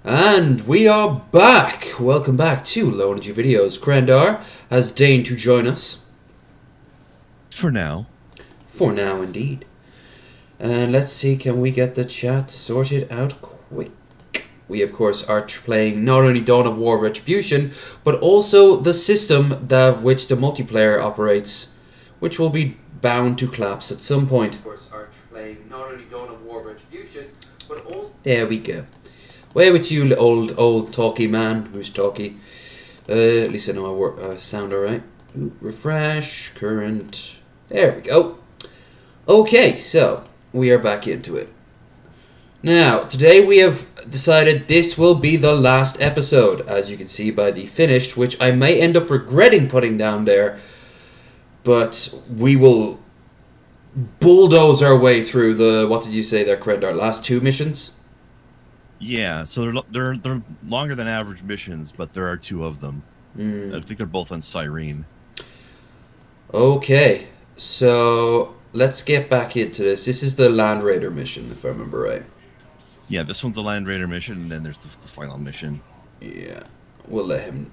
And we are back! Welcome back to Low Energy Videos. Krendar has deigned to join us. For now. For now, indeed. And let's see, can we get the chat sorted out quick? We, of course, are playing not only Dawn of War Retribution, but also the system that which the multiplayer operates, which will be bound to collapse at some point. Of course, are playing not only Dawn of War Retribution, but also... There we go. Where with you, old talky man who's talky? At least I know I sound alright. Refresh, current. There we go. Okay, so we are back into it. Now, today we have decided this will be the last episode, as you can see by the finished, which I may end up regretting putting down there, but we will bulldoze our way through the, what did you say there, Krendar, last two missions? Yeah, so they're longer than average missions, but there are two of them. I think they're both on Cyrene. Okay, so let's get back into this. This is the Land Raider mission, if I remember right. Yeah, this one's the Land Raider mission, and then there's the final mission. Yeah, we'll let him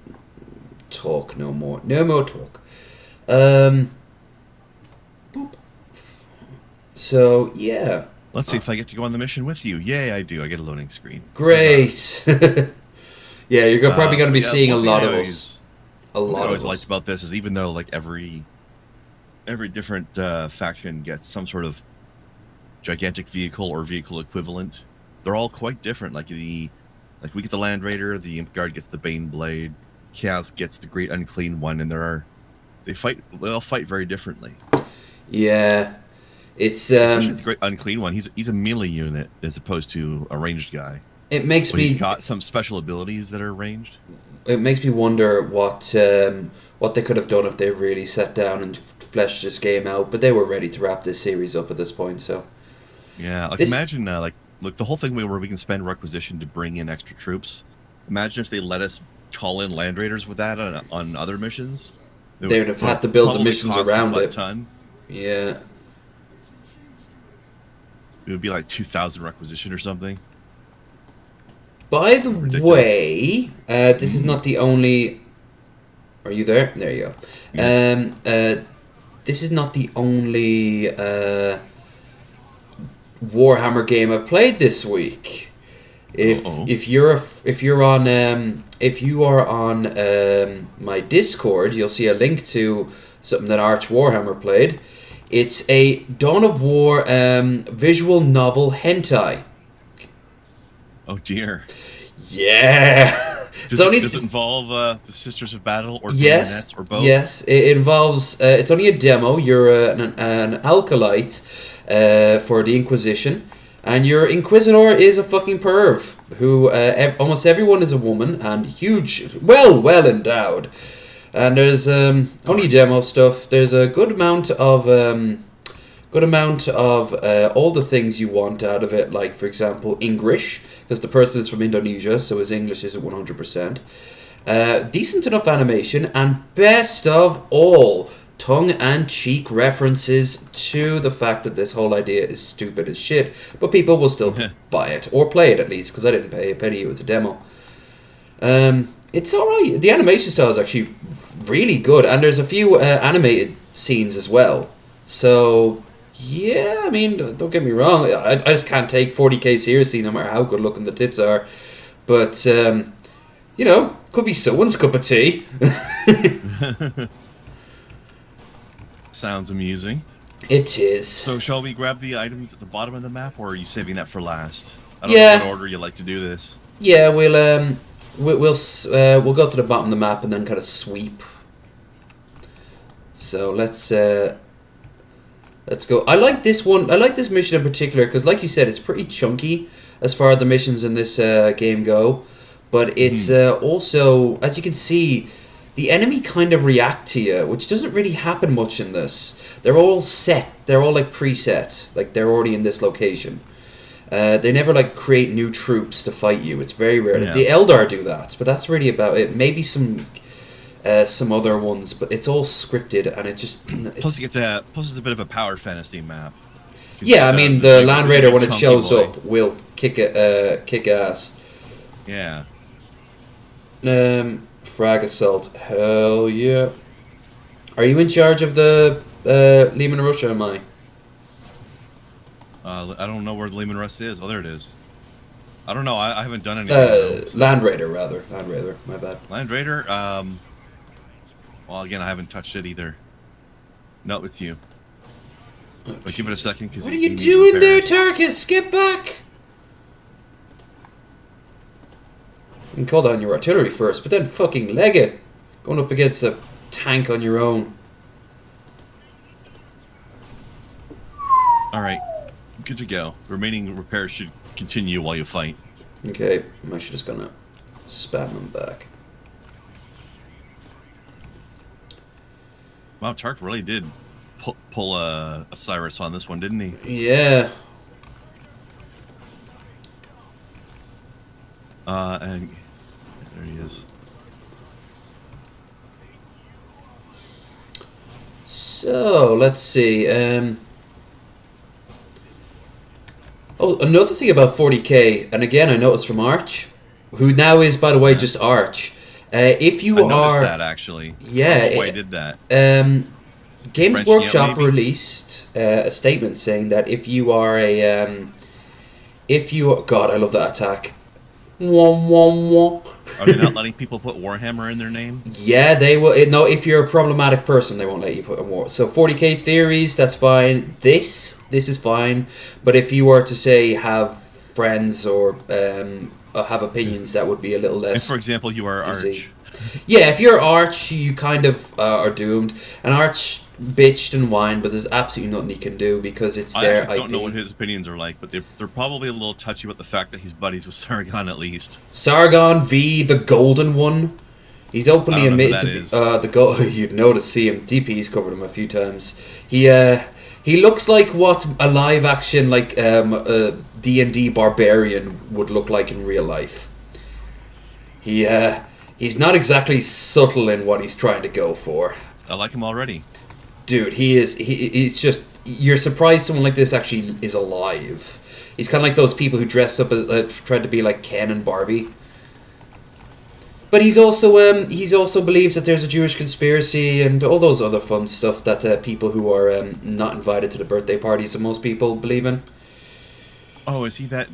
talk no more. No more talk. Boop. So, yeah. Let's see if I get to go on the mission with you. Yay, I do. I get a loading screen. Great. Yeah, you're probably going to be seeing a lot of us. A lot of us. What I always liked about this is even though like every different faction gets some sort of gigantic vehicle or vehicle equivalent, they're all quite different. Like we get the Land Raider, the Imp Guard gets the Bane Blade, Chaos gets the Great Unclean One, and they all fight very differently. Yeah. It's especially the Great Unclean One. He's a melee unit as opposed to a ranged guy. It makes me. He's got some special abilities that are ranged. It makes me wonder what they could have done if they really sat down and fleshed this game out. But they were ready to wrap this series up at this point. So yeah, imagine look, the whole thing where we can spend requisition to bring in extra troops. Imagine if they let us call in Land Raiders with that on other missions. They would have had to build the missions around it. Ton. Yeah. It would be like 2,000 requisition or something. By the way, this is not the only... Are you there? There you go. Yeah. This is not the only Warhammer game I've played this week. If you are on my Discord, you'll see a link to something that Arch Warhammer played. It's a Dawn of War visual novel hentai. Oh dear. Yeah. Does it involve the Sisters of Battle or yes, or both? Yes, it involves. It's only a demo. You're an alkalite for the Inquisition, and your Inquisitor is a fucking perv who almost everyone is a woman and huge, well endowed. And there's only demo stuff. There's a good amount of all the things you want out of it. Like, for example, English, because the person is from Indonesia, so his English isn't 100%. Decent enough animation, and best of all, tongue-and-cheek references to the fact that this whole idea is stupid as shit, but people will still buy it, or play it at least, because I didn't pay a penny. It was a demo. It's alright. The animation style is actually really good, and there's a few animated scenes as well. So, yeah, I mean, don't get me wrong, I just can't take 40k seriously no matter how good looking the tits are. But, you know, could be someone's cup of tea. Sounds amusing. It is. So shall we grab the items at the bottom of the map, or are you saving that for last? I don't know what order you like to do this. Yeah, we'll go to the bottom of the map and then kind of sweep. So let's go. I like this one. I like this mission in particular because, like you said, it's pretty chunky as far as the missions in this game go. But it's also, as you can see, the enemy kind of react to you, which doesn't really happen much in this. They're all set. They're all like preset. Like they're already in this location. They never like create new troops to fight you. It's very rare. Yeah. The Eldar do that, but that's really about it. Maybe some other ones, but it's all scripted, and it just... Plus it's a bit of a power fantasy map. Yeah, I mean, the Land Raider, when it shows up, will kick ass. Yeah. Frag assault. Hell yeah. Are you in charge of the Lehman Russia? Am I? I don't know where the Lehman Russ is. Oh, there it is. I don't know. I haven't done anything though. So. Land Raider rather. Land Raider. My bad. Land Raider. Well, again, I haven't touched it either. No, it's you. Oh, but give it a second because what are you doing there, Tarkus? Get back! You can call down your artillery first, but then fucking leg it. Going up against a tank on your own. Alright. Good to go. The remaining repairs should continue while you fight. Okay, I'm actually just gonna spam them back. Wow, Tark really did pull a Cyrus on this one, didn't he? Yeah. And there he is. So, let's see. Oh, another thing about 40k, and again I noticed from Arch, who now is, by the way, just Arch. If you I noticed that actually. Yeah. I did that. Games Workshop released a statement saying that if you are a God, I love that attack. Are they not letting people put Warhammer in their name? Yeah, they will. No, if you're a problematic person, they won't let you put a war. So 40k theories, that's fine. This is fine. But if you were to say have friends or have opinions, that would be a little less. And for example, you are easy. Arch. Yeah, if you're Arch, you kind of are doomed. And Arch bitched and whined, but there's absolutely nothing he can do because it's their I don't know what his opinions are like, but they're probably a little touchy about the fact that he's buddies with Sargon at least. Sargon V, the golden one. He's openly admitted to be the gold. You'd know to see him. DP's covered him a few times. He looks like what a live action like D&D barbarian would look like in real life. He's not exactly subtle in what he's trying to go for. I like him already. Dude, he's just... You're surprised someone like this actually is alive. He's kind of like those people who dressed up as... tried to be like Ken and Barbie. But he's also believes that there's a Jewish conspiracy and all those other fun stuff that people who are not invited to the birthday parties that most people believe in. Oh, is he that...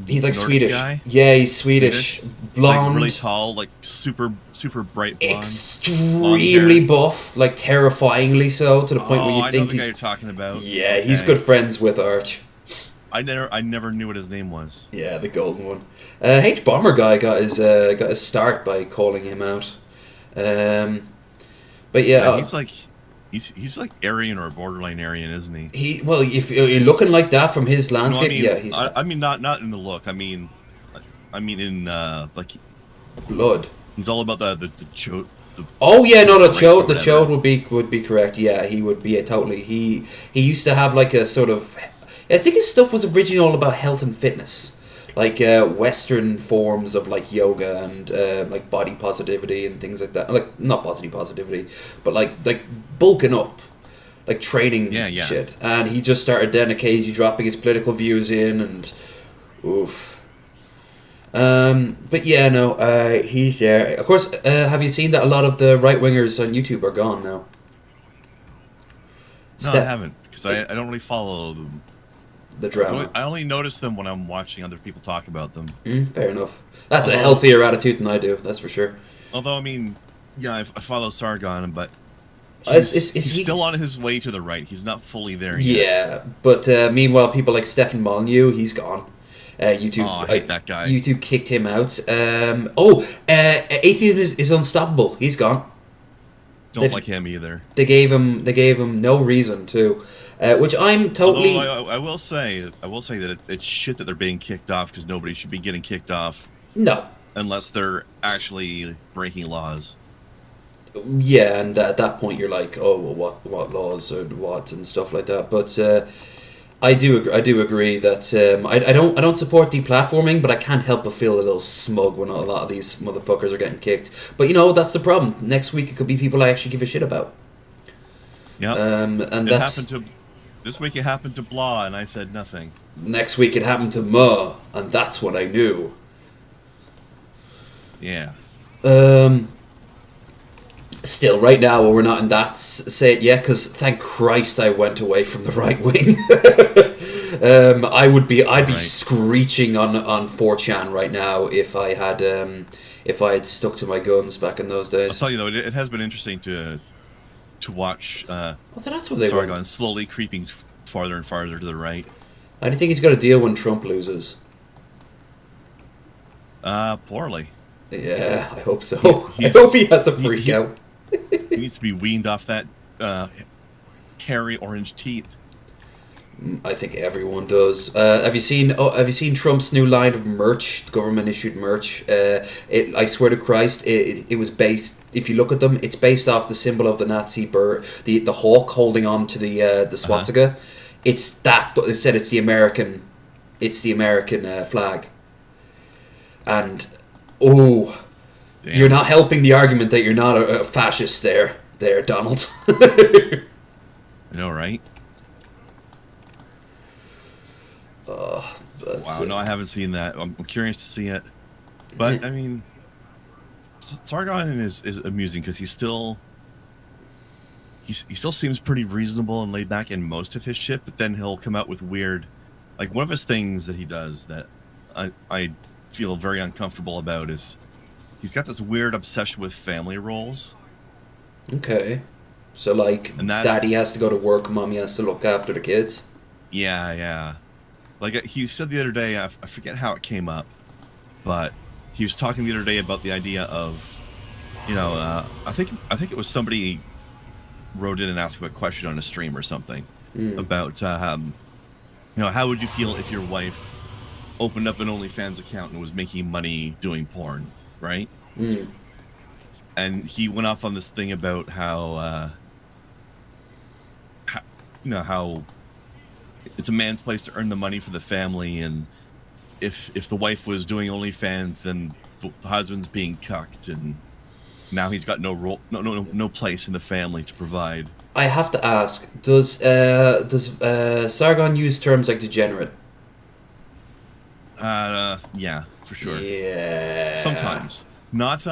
He's like Nordic Swedish. Guy? Yeah, he's Swedish. Blonde. Like really tall, like super bright blonde. Extremely buff, like terrifyingly so, to the point where you think I know the guy you're talking about. Yeah, okay. He's good friends with Arch. I never knew what his name was. Yeah, the golden one. H Bomber guy got his start by calling him out. But yeah, he's like he's like Aryan or borderline Aryan, isn't he? If you're looking like that from his landscape, no, I mean, yeah, he's. I mean, not in the look. I mean in like blood. He's all about the chode. Oh yeah, no, the chode would be correct. Yeah, he would be totally. He used to have like a sort of. I think his stuff was originally all about health and fitness, like Western forms of like yoga and like body positivity and things like that. Like not body positivity, but like bulking up, like training shit. And he just started then occasionally dropping his political views in and, oof. But yeah, no, he's there. Of course, have you seen that a lot of the right wingers on YouTube are gone now? No, I haven't because I don't really follow them. The drama. I only notice them when I'm watching other people talk about them. Fair enough. That's a healthier attitude than I do, that's for sure. Although, I mean, yeah, I follow Sargon, but he's still on his way to the right. He's not fully there yet. Yeah, but meanwhile, people like Stefan Molyneux, he's gone. YouTube, I hate that guy. YouTube kicked him out. Atheism is unstoppable. He's gone. Don't like him either. They gave him no reason to. Which I'm totally. Although I will say that it's shit that they're being kicked off because nobody should be getting kicked off. No. Unless they're actually breaking laws. Yeah, and at that point you're like, oh, well, what laws or what and stuff like that. But I do agree that I don't support deplatforming, but I can't help but feel a little smug when a lot of these motherfuckers are getting kicked. But that's the problem. Next week it could be people I actually give a shit about. Yeah. And this week it happened to Blah, and I said nothing. Next week it happened to Ma, and that's what I knew. Yeah. Still, right now, we're not in that say it yet, because thank Christ I went away from the right wing. I'd be Right. screeching on 4chan right now if I had stuck to my guns back in those I'll days. tell you though, it has been interesting to watch Oh, so that's what they want. Sargon slowly creeping farther and farther to the right. How do you think he's got to deal when Trump loses? Poorly. Yeah, I hope so. He I hope he he's has a freak out. he needs to be weaned off that hairy orange teeth. I think everyone does. Have you seen Trump's new line of merch? Government issued merch. I swear to Christ, it was based. If you look at them, it's based off the symbol of the Nazi bird, the hawk holding on to the Uh-huh. swastika. It's that, but they said it's the American, flag. And oh, you're Damn. not helping the argument that you're not a fascist there, Donald. I know, right? That's Wow. No, I haven't seen that. I'm curious to see it. But I mean, Sargon is amusing because he still seems pretty reasonable and laid back in most of his shit, but then he'll come out with weird, like one of his things that he does that I feel very uncomfortable about is he's got this weird obsession with family roles, Okay. So, like, and that daddy has to go to work, mommy has to look after the kids. yeah, like he said the other day, I forget how it came up, but he was talking the other day about the idea of, I think it was somebody wrote in and asked him a question on a stream or something Mm. about how would you feel if your wife opened up an OnlyFans account and was making money doing porn, right? Mm. And he went off on this thing about how it's a man's place to earn the money for the family, and if the wife was doing OnlyFans, then the husband's being cucked, and now he's got no role, no place in the family to provide. I have to ask, does Sargon use terms like degenerate? Yeah, for sure. Yeah. Sometimes not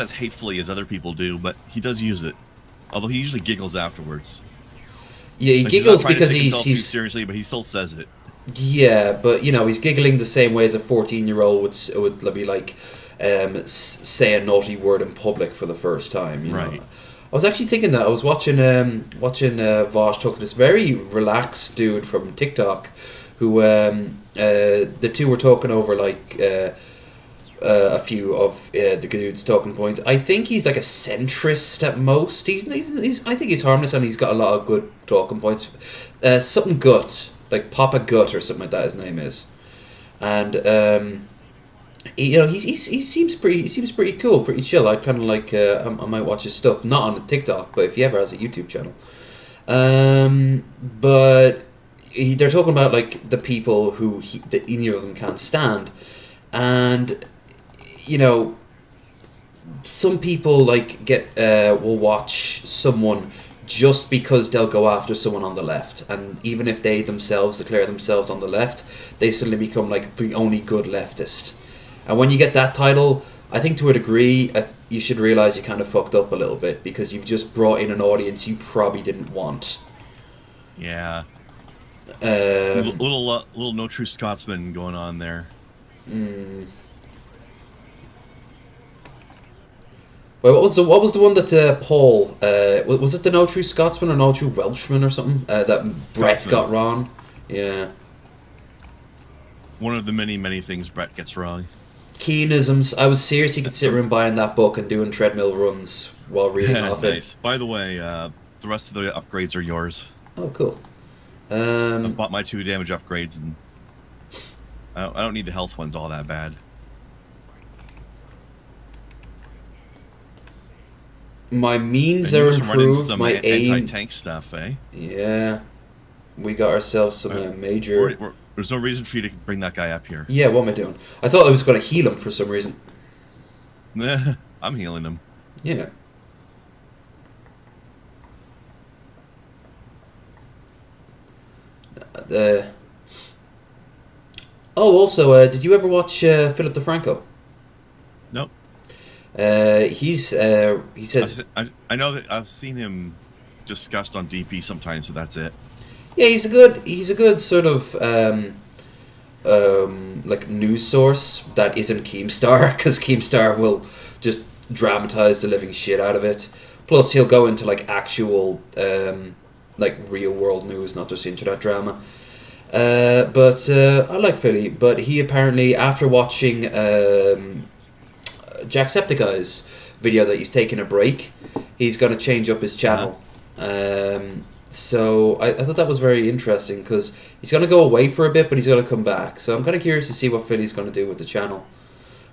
as hatefully as other people do, but he does use it. Although he usually giggles afterwards. Yeah, he Like he's not giggles trying to because take himself too he's seriously, but he still says it. yeah, but he's giggling the same way as a 14-year-old would be like say a naughty word in public for the first time. Right. I was actually thinking that I was watching Vosh talk to this very relaxed dude from TikTok, who the two were talking over like a few of the dude's talking points. I think he's like a centrist at most. He's I think he's harmless and he's got a lot of good talking points. Something Gut, like Papa Gut or something like that. His name is, and he seems pretty cool, pretty chill. I'd kind of like I might watch his stuff, not on the TikTok, but if he ever has a YouTube channel. But they're talking about like the people who that either of them can't stand, and some people like will watch someone just because they'll go after someone on the left, and even if they themselves declare themselves on the left, they suddenly become like the only good leftist. And when you get that title, I think to a degree, you should realize you kind of fucked up a little bit because you've just brought in an audience you probably didn't want. Yeah. Um, Little no true Scotsman going on there. Well, what was the one that Paul was it the No True Scotsman or No True Welshman or something that Brett Scotsman. got wrong? Yeah, One of the many things Brett gets wrong. Keenisms. I was seriously considering buying that book and doing treadmill runs while reading off it. Nice. By the way, the rest of the upgrades are yours. Oh, cool. I've bought my 2 damage upgrades, and I don't need the health ones all that bad. My means And are you just run into improved. some My aim. anti-tank stuff, eh? Yeah, we got ourselves some major. There's no reason for you to bring that guy up here. Yeah, what am I doing? I thought I was going to heal him for some reason. I'm healing him. Yeah. Oh, also, did you ever watch Philip DeFranco? Nope. He says, I know that I've seen him discussed on DP sometimes, so that's it. yeah, he's a good sort of like news source that isn't Keemstar, because Keemstar will just dramatize the living shit out of it. Plus, he'll go into like actual like real world news, not just internet drama. But I like Philly. But he apparently, after watching Jacksepticeye's video that he's taking a break, he's going to change up his channel. So I thought that was very interesting because he's going to go away for a bit, but he's going to come back. So I'm kind of curious to see what Philly's going to do with the channel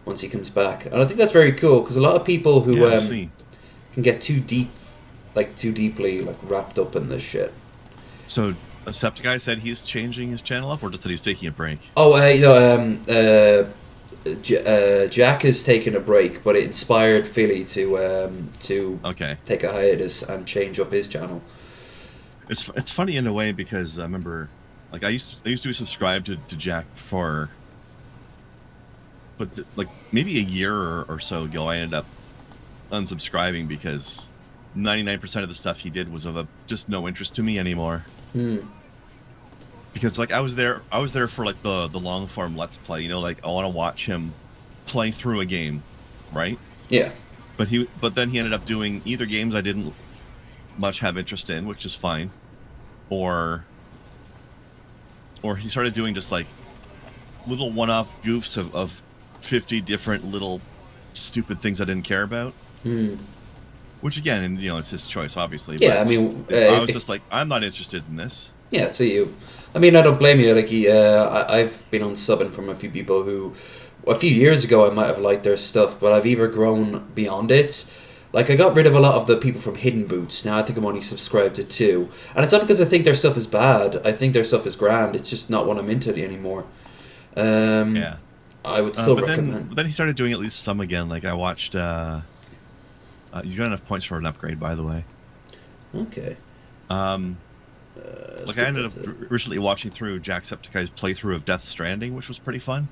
once he comes back. And I think that's very cool because a lot of people who can get too deeply like wrapped up in this shit. So Septiceye said he's changing his channel up, or just that he's taking a break? Oh, Jack is taking a break, but it inspired Philly to take a hiatus and change up his channel. It's funny in a way because I remember, like I used to be subscribed to Jack for, but like maybe a year or so ago, I ended up unsubscribing because 99% of the stuff he did was of just no interest to me anymore. Because like I was there for like the long form Let's Play, you know, like I want to watch him play through a game, right? Yeah. But then he ended up doing either games I didn't much have interest in, which is fine, or he started doing just like little one-off goofs of 50 different little stupid things I didn't care about. Which again, and you know, it's his choice, obviously. Yeah, but I mean, I was just like, I'm not interested in this. Yeah, so I mean, I don't blame you. Like, I've been unsubbing from a few people who, a few years ago, I might have liked their stuff, but I've either grown beyond it. Like, I got rid of a lot of the people from Hidden Boots. Now I think I'm only subscribed to 2. And it's not because I think their stuff is bad. I think their stuff is grand. It's just not what I'm into anymore. Yeah. I would still recommend. But then he started doing at least some again. Like, I watched... he's got enough points for an upgrade, by the way. Okay. Like, I ended up recently watching through Jacksepticeye's playthrough of Death Stranding, which was pretty fun.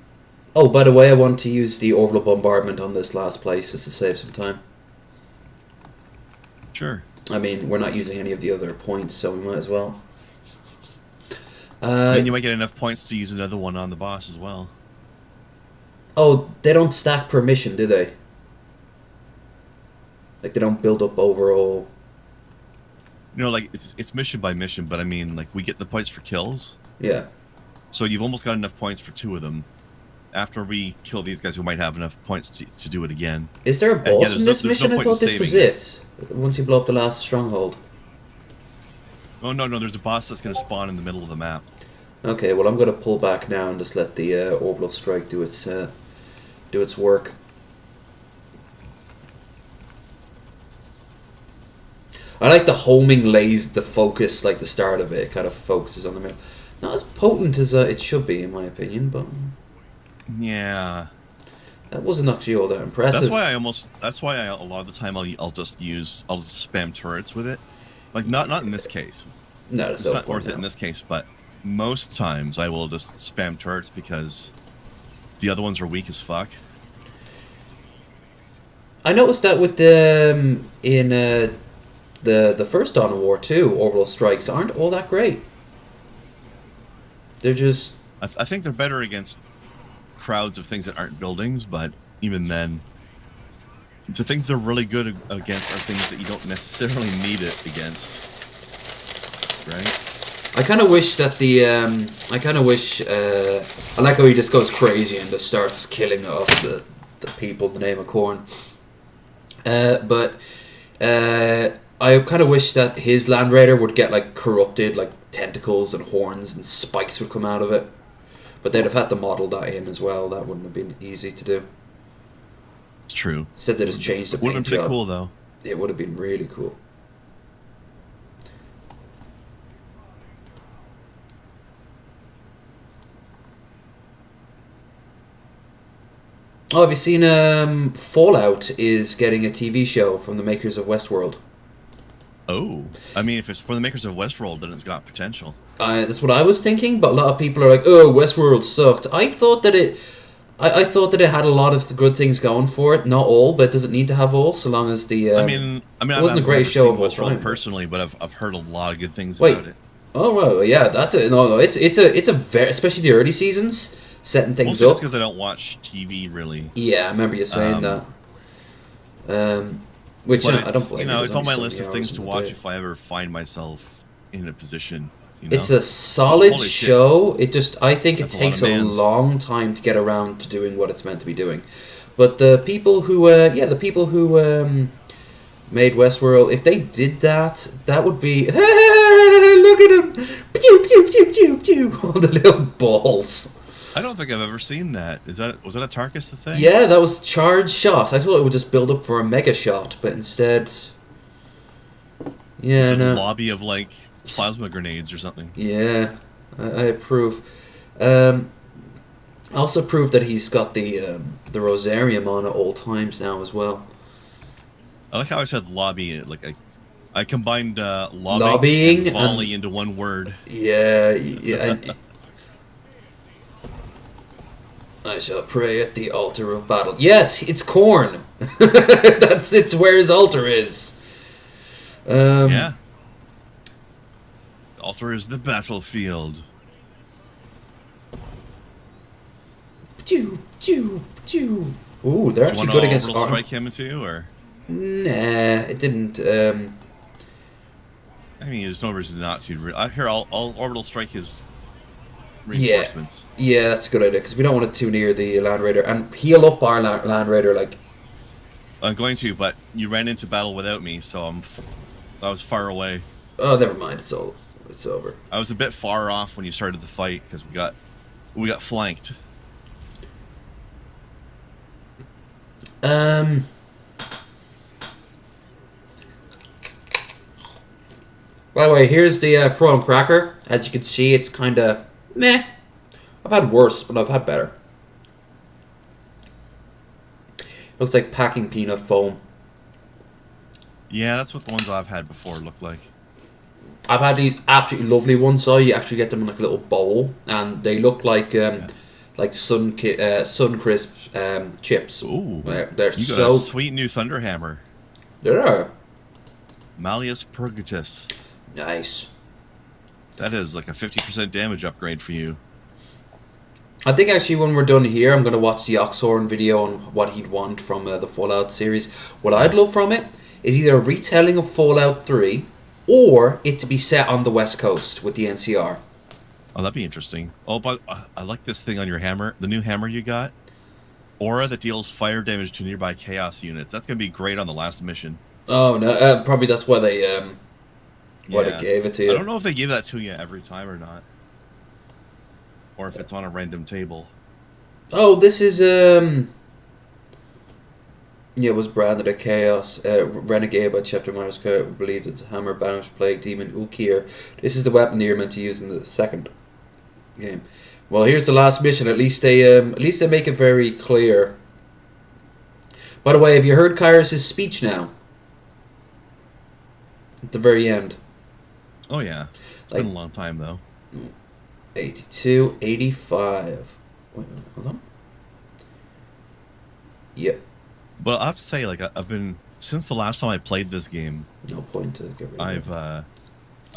Oh, by the way, I want to use the orbital bombardment on this last place just to save some time. Sure. I mean, we're not using any of the other points, so we might as well. Then you might get enough points to use another one on the boss as well. Oh, they don't stack per mission, do they? Like, they don't build up overall... You know, like, it's mission by mission, but I mean, like, we get the points for kills. Yeah. So you've almost got enough points for 2 of them. After we kill these guys, we might have enough points to do it again. Is there a boss in this mission? I thought this was it. Once you blow up the last stronghold. Oh, no, there's a boss that's going to spawn in the middle of the map. Okay, well, I'm going to pull back now and just let the orbital strike do its work. I like the homing lays the focus, like the start of it kind of focuses on the middle. Not as potent as it should be, in my opinion, but yeah, that wasn't actually all that impressive. That's why a lot of the time I'll just spam turrets with it. Like not in this case. No, it's not worth it in this case, but most times I will just spam turrets because the other ones are weak as fuck. I noticed that with the first Dawn of War 2 orbital strikes aren't all that great. They're just... I think they're better against crowds of things that aren't buildings, but even then, the things they're really good against are things that you don't necessarily need it against, right? I kind of wish that I like how he just goes crazy and just starts killing off the people in the name of corn. But I kind of wish that his Land Raider would get like corrupted, like tentacles and horns and spikes would come out of it. But they'd have had to model that in as well. That wouldn't have been easy to do. It's true. Instead they just changed the paint job. Would have been pretty cool though. It would have been really cool. Oh, have you seen Fallout is getting a TV show from the makers of Westworld? Oh, I mean, if it's for the makers of Westworld, then it's got potential. That's what I was thinking, but a lot of people are like, "Oh, Westworld sucked." I thought that it had a lot of good things going for it. Not all, but it doesn't need to have all. So long as the it wasn't the I've never greatest show seen of all Westworld time. But... personally, but I've heard a lot of good things Wait, about it. oh well, yeah, that's it. No, it's a very, especially the early seasons, setting things Mostly up. just because I don't watch TV really. Yeah, I remember you saying that. Which But I don't it's blame you. There's it's on only my so list many of hours things in to the watch day. if I ever find myself in a position. It's a solid Holy shit. show. I think it That's takes a lot a of mans. long time to get around to doing what it's meant to be doing. But the people who, made Westworld, if they did that, that would be look at him, all the little balls. I don't think I've ever seen that. Was that a Tarkus the thing? Yeah, that was charged shot. I thought it would just build up for a mega shot, but instead, yeah, It's a no. lobby of like plasma grenades or something. Yeah, I approve. I also approve that he's got the Rosarium on at all times now as well. I like how I said lobby. Like I combined Lobbying and volley into one word. Yeah, yeah. I shall pray at the altar of battle. Yes, it's corn. It's where his altar is. Yeah. The altar is the battlefield. Ooh, they're actually good against orbital strike him too, or nah, it didn't. I mean, there's no reason not to. I hear all orbital strike his reinforcements. Yeah, that's a good idea because we don't want it too near the Land Raider and heal up our Land Raider like. I'm going to, but you ran into battle without me, so I was far away. Oh, never mind. It's over. I was a bit far off when you started the fight because we got flanked. By the way, here's the prawn cracker. As you can see, it's kind of meh. I've had worse, but I've had better. Looks like packing peanut foam. Yeah, that's what the ones I've had before look like. I've had these absolutely lovely ones. So you actually get them in like a little bowl, and they look like Sun Crisp chips. Ooh, They're you got so a sweet new Thunder Hammer. They're Malleus Purgatus. nice. That is like a 50% damage upgrade for you. I think actually when we're done here, I'm going to watch the Oxhorn video on what he'd want from the Fallout series. What I'd love from it is either a retelling of Fallout 3 or it to be set on the West Coast with the NCR. Oh, that'd be interesting. Oh, but I like this thing on your hammer. The new hammer you got. Aura that deals fire damage to nearby chaos units. That's going to be great on the last mission. Oh, no. Probably that's why they Yeah. gave it to you. I don't know if they give that to you every time or not. Or if it's on a random table. Oh, this is yeah, it was branded a Chaos Renegade by Chapter Mariska. Believed it's Hammer Banished Plague Demon Ulkir. This is the weapon that you're meant to use in the second game. Well, here's the last mission. At least they make it very clear. By the way, have you heard Kyrus' speech now? At the very end. Oh yeah, it's been a long time though. 82, 85. Wait, hold on. Yep. But I have to say, like, I've been since the last time I played this game. No point to get rid of it.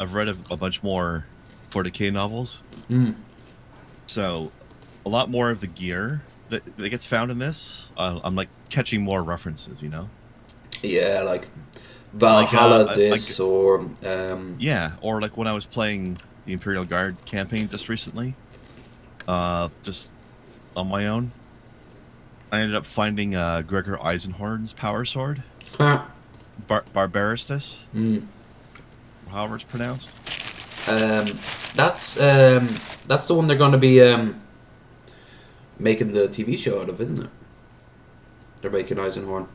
I've read a bunch more 40K novels. So, a lot more of the gear that gets found in this. I'm like catching more references, you know. Yeah, like Valhalla, or yeah, or like when I was playing the Imperial Guard campaign just recently, just on my own. I ended up finding Gregor Eisenhorn's power sword. Barbaristus. However it's pronounced. That's the one they're going to be making the TV show out of, isn't it? They're making Eisenhorn.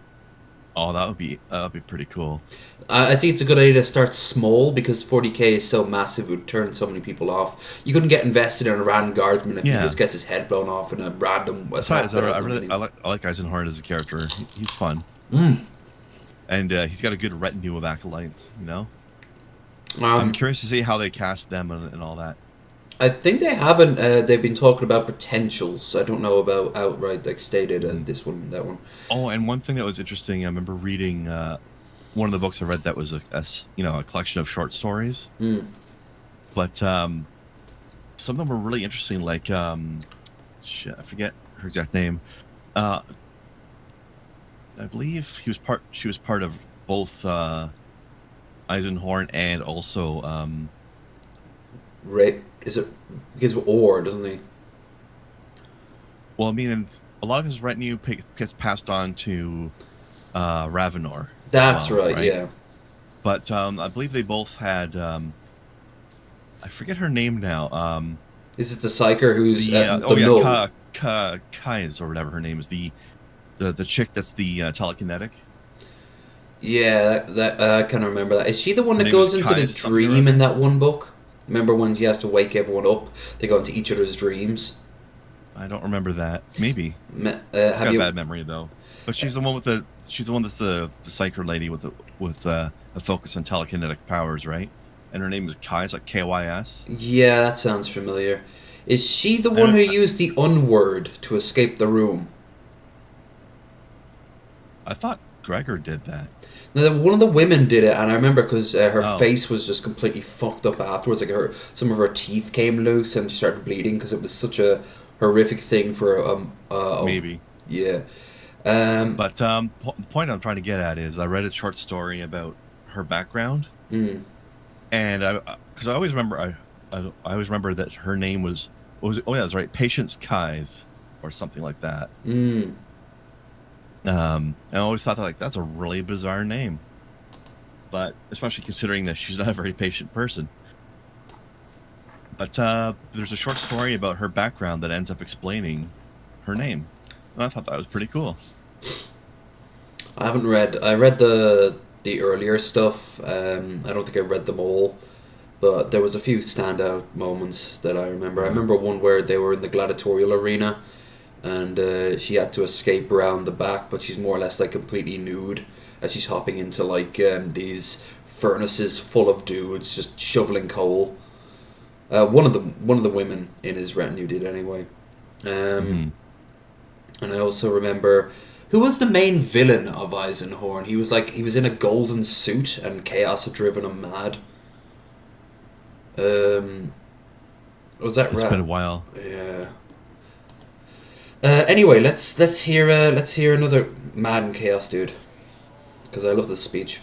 Oh, that would be pretty cool. I think it's a good idea to start small because 40k is so massive; it would turn so many people off. You couldn't get invested in a random guardsman if he just gets his head blown off in a random. Besides, I like Eisenhorn as a character. He's fun, and he's got a good retinue of acolytes. You know. I'm Um, curious to see how they cast them and all that. I think they haven't. They've been talking about potentials. I don't know about outright like stated Hmm. this one, that one. Oh, and one thing that was interesting, I remember reading one of the books I read that was a collection of short stories, Mm. but some of them were really interesting. Like shit, I forget her exact name. Uh, I believe she was part of both Eisenhorn and also Is it because of Or, doesn't he? well, I mean, and a lot of his retinue gets passed on to Ravenor as That's well, right. right? Yeah. But I believe they both had I forget her name now. Is it the psyker who's The the oh yeah, null? Kai's or whatever her name is. The chick that's the telekinetic. Yeah, that I can't remember that. Is she the one Her that name is goes into the Kai's something or dream in other. that one book? Remember when she has to wake everyone up? They go into each other's dreams. I don't remember that. Maybe I've Have got a you? bad memory though. But she's the one that's the psyker lady with a focus on telekinetic powers, right? And her name is Kai. It's like KYS. Yeah, that sounds familiar. Is she the I one don't. who used the unword to escape the room? I thought Gregor did that. Now, one of the women did it, and I remember because her Oh, face was just completely fucked up afterwards. Like some of her teeth came loose, and she started bleeding because it was such a horrific thing for maybe. yeah. Um, But the point I'm trying to get at is I read a short story about her background, mm, and I because I always remember I always remember that her name was what was it? Oh yeah, that's right, Patience Kais or something like that. mm. And I always thought that like that's a really bizarre name, but especially considering that she's not a very patient person. But there's a short story about her background that ends up explaining her name, and I thought that was pretty cool. I haven't read. I read the earlier stuff. I don't think I read them all, but there was a few standout moments that I remember. I Uh-huh. remember one where they were in the gladiatorial arena, and she had to escape around the back, but she's more or less like completely nude as she's hopping into like these furnaces full of dudes just shoveling coal. One of the women in his retinue did anyway. Um, Hmm. and I also remember who was the main villain of Eisenhorn. He was in a golden suit, and chaos had driven him mad. Um, was that It's been right? a while. Yeah. Anyway, let's hear another mad and chaos dude because I love this speech.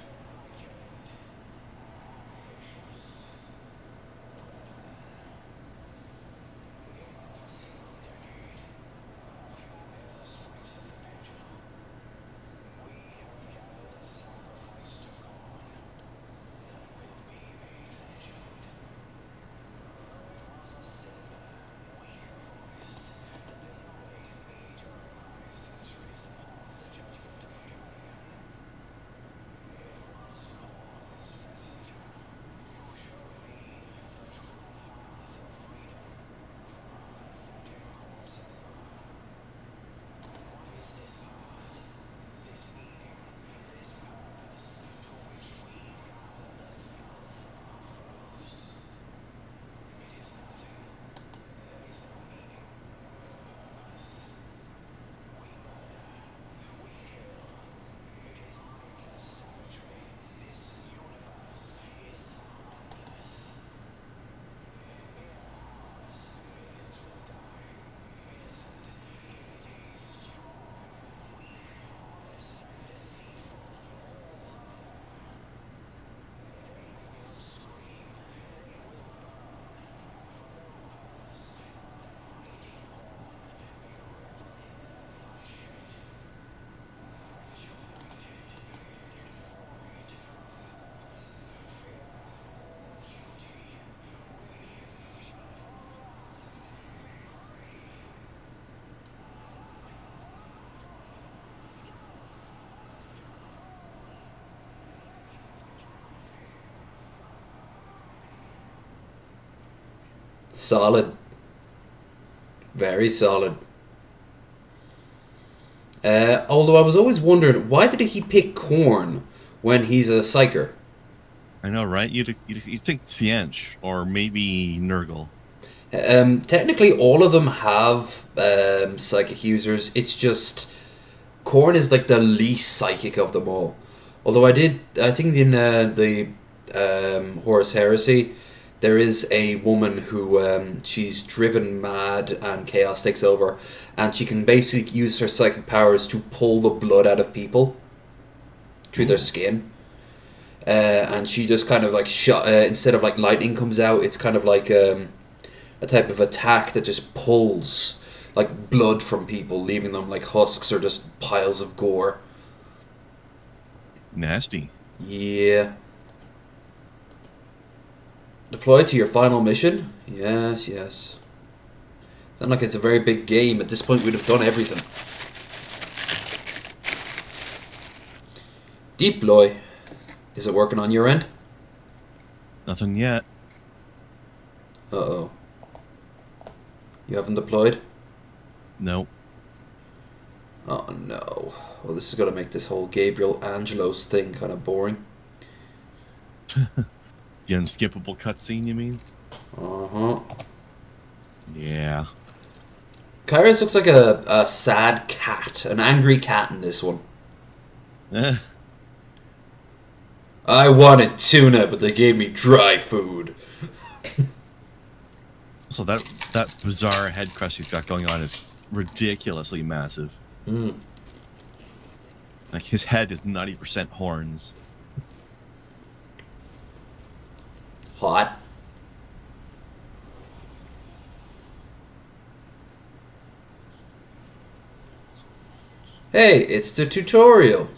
Solid, very solid. Although I was always wondering why did he pick corn when he's a psyker? I know, right? You'd think Siench or maybe Nurgle. Technically, all of them have psychic users. It's just Korn is like the least psychic of them all. Although I think in the Horus Heresy, there is a woman who she's driven mad and chaos takes over, and she can basically use her psychic powers to pull the blood out of people through their skin. And she just kind of like shot instead of like lightning comes out, it's kind of like a type of attack that just pulls like blood from people, leaving them like husks or just piles of gore. Nasty. Yeah. Deploy to your final mission? Yes, yes. Sound like it's a very big game. At this point, we'd have done everything. Deploy. Is it working on your end? Nothing yet. Uh-oh. You haven't deployed? Nope. Oh, no. Well, this is going to make this whole Gabriel Angelos thing kind of boring. The unskippable cutscene, you mean? Uh-huh. Yeah. Kairos looks like a sad cat. An angry cat in this one. Eh. I wanted tuna, but they gave me dry food. So that bizarre head crush he's got going on is ridiculously massive. Mm. Like, his head is 90% horns. Hot. Hey, it's the tutorial.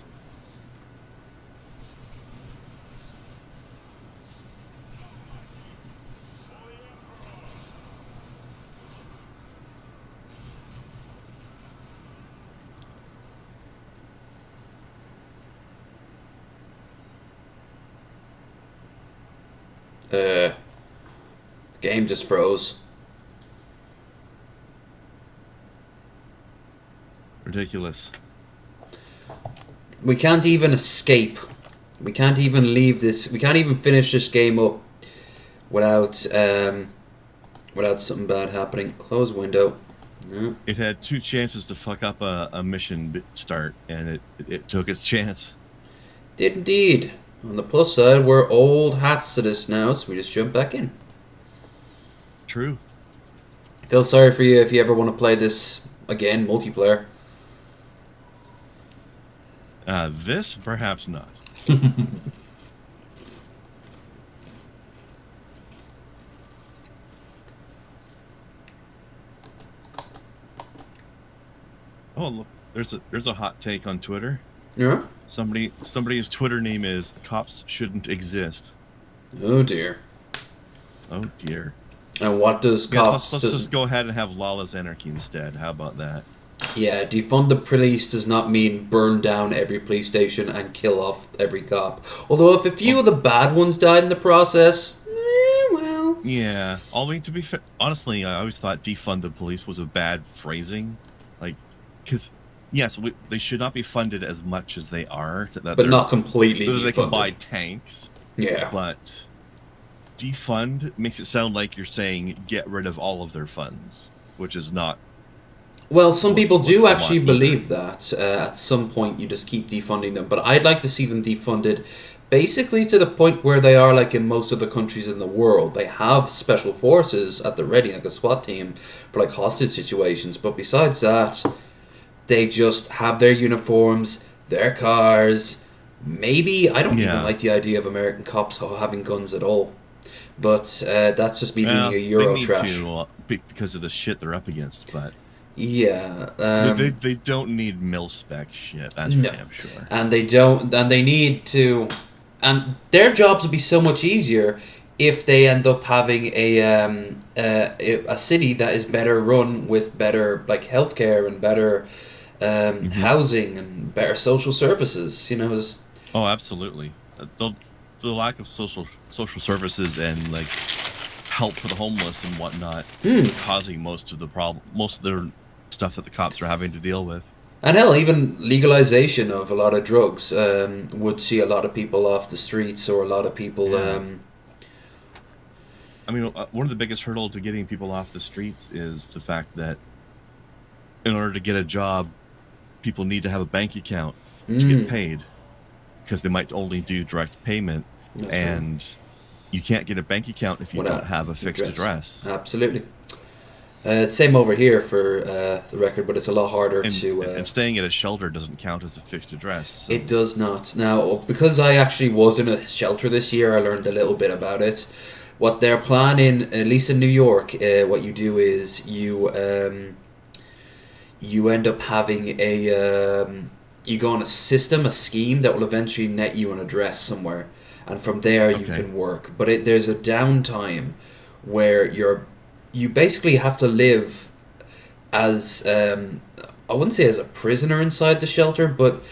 Game just froze. Ridiculous. We can't even escape. We can't even leave this. We can't even finish this game up without without something bad happening. Close window. No. It had 2 chances to fuck up a mission start, and it took its chance. Did indeed. On the plus side, we're old hats to this now, so we just jump back in. True. Feel sorry for you if you ever want to play this again, multiplayer. This, perhaps not. Oh, look, there's a hot take on Twitter. Yeah? Somebody's Twitter name is "Cops Shouldn't Exist." Oh dear. Oh dear. And what does cops... Let's just go ahead and have lawless anarchy instead. How about that? Yeah, defund the police does not mean burn down every police station and kill off every cop. Although if a few of the bad ones died in the process, well... Yeah, although to be fair, honestly, I always thought defund the police was a bad phrasing. Like, because, yes, they should not be funded as much as they are. But not completely defunded. They can buy tanks. Yeah. But defund makes it sound like you're saying get rid of all of their funds, which is not... Well, some people do actually believe that. At some point, you just keep defunding them. But I'd like to see them defunded basically to the point where they are like in most of the countries in the world. They have special forces at the ready, like a SWAT team, for like hostage situations. But besides that, they just have their uniforms, their cars. Maybe, I don't even like the idea of American cops having guns at all. But that's just me being a Euro trash. To, because of the shit they're up against, but... Yeah, they don't need mil-spec shit. That's for damn sure. And they don't, and they need to, and their jobs would be so much easier if they end up having a city that is better run with better like healthcare and better housing and better social services. You know. Oh, absolutely. The lack of social services and like help for the homeless and whatnot causing most of the problem, most of their stuff that the cops are having to deal with. And hell, even legalization of a lot of drugs would see a lot of people off the streets, or a lot of people. Yeah. I mean, one of the biggest hurdles to getting people off the streets is the fact that in order to get a job, people need to have a bank account to get Mm, paid because they might only do direct payment, that's right. and you can't get a bank account if you don't Without have a fixed address. Absolutely. Same over here for the record, but it's a lot harder to. And staying at a shelter doesn't count as a fixed address. So. It does not. Now, because I actually was in a shelter this year, I learned a little bit about it. What they're planning, at least in New York, what you do is you end up having you go on a system, a scheme that will eventually net you an address somewhere, and from there you can work. But there's a downtime where you basically have to live as I wouldn't say as a prisoner inside the shelter, but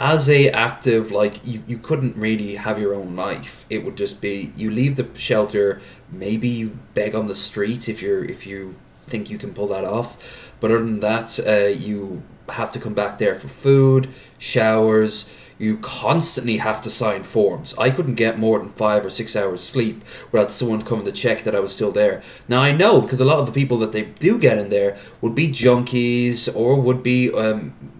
as a active, like, you couldn't really have your own life. It would just be you leave the shelter, maybe you beg on the street if you think you can pull that off, but other than that, you have to come back there for food, showers. You constantly have to sign forms. I couldn't get more than 5 or 6 hours sleep without someone coming to check that I was still there. Now I know, because a lot of the people that they do get in there would be junkies, or would be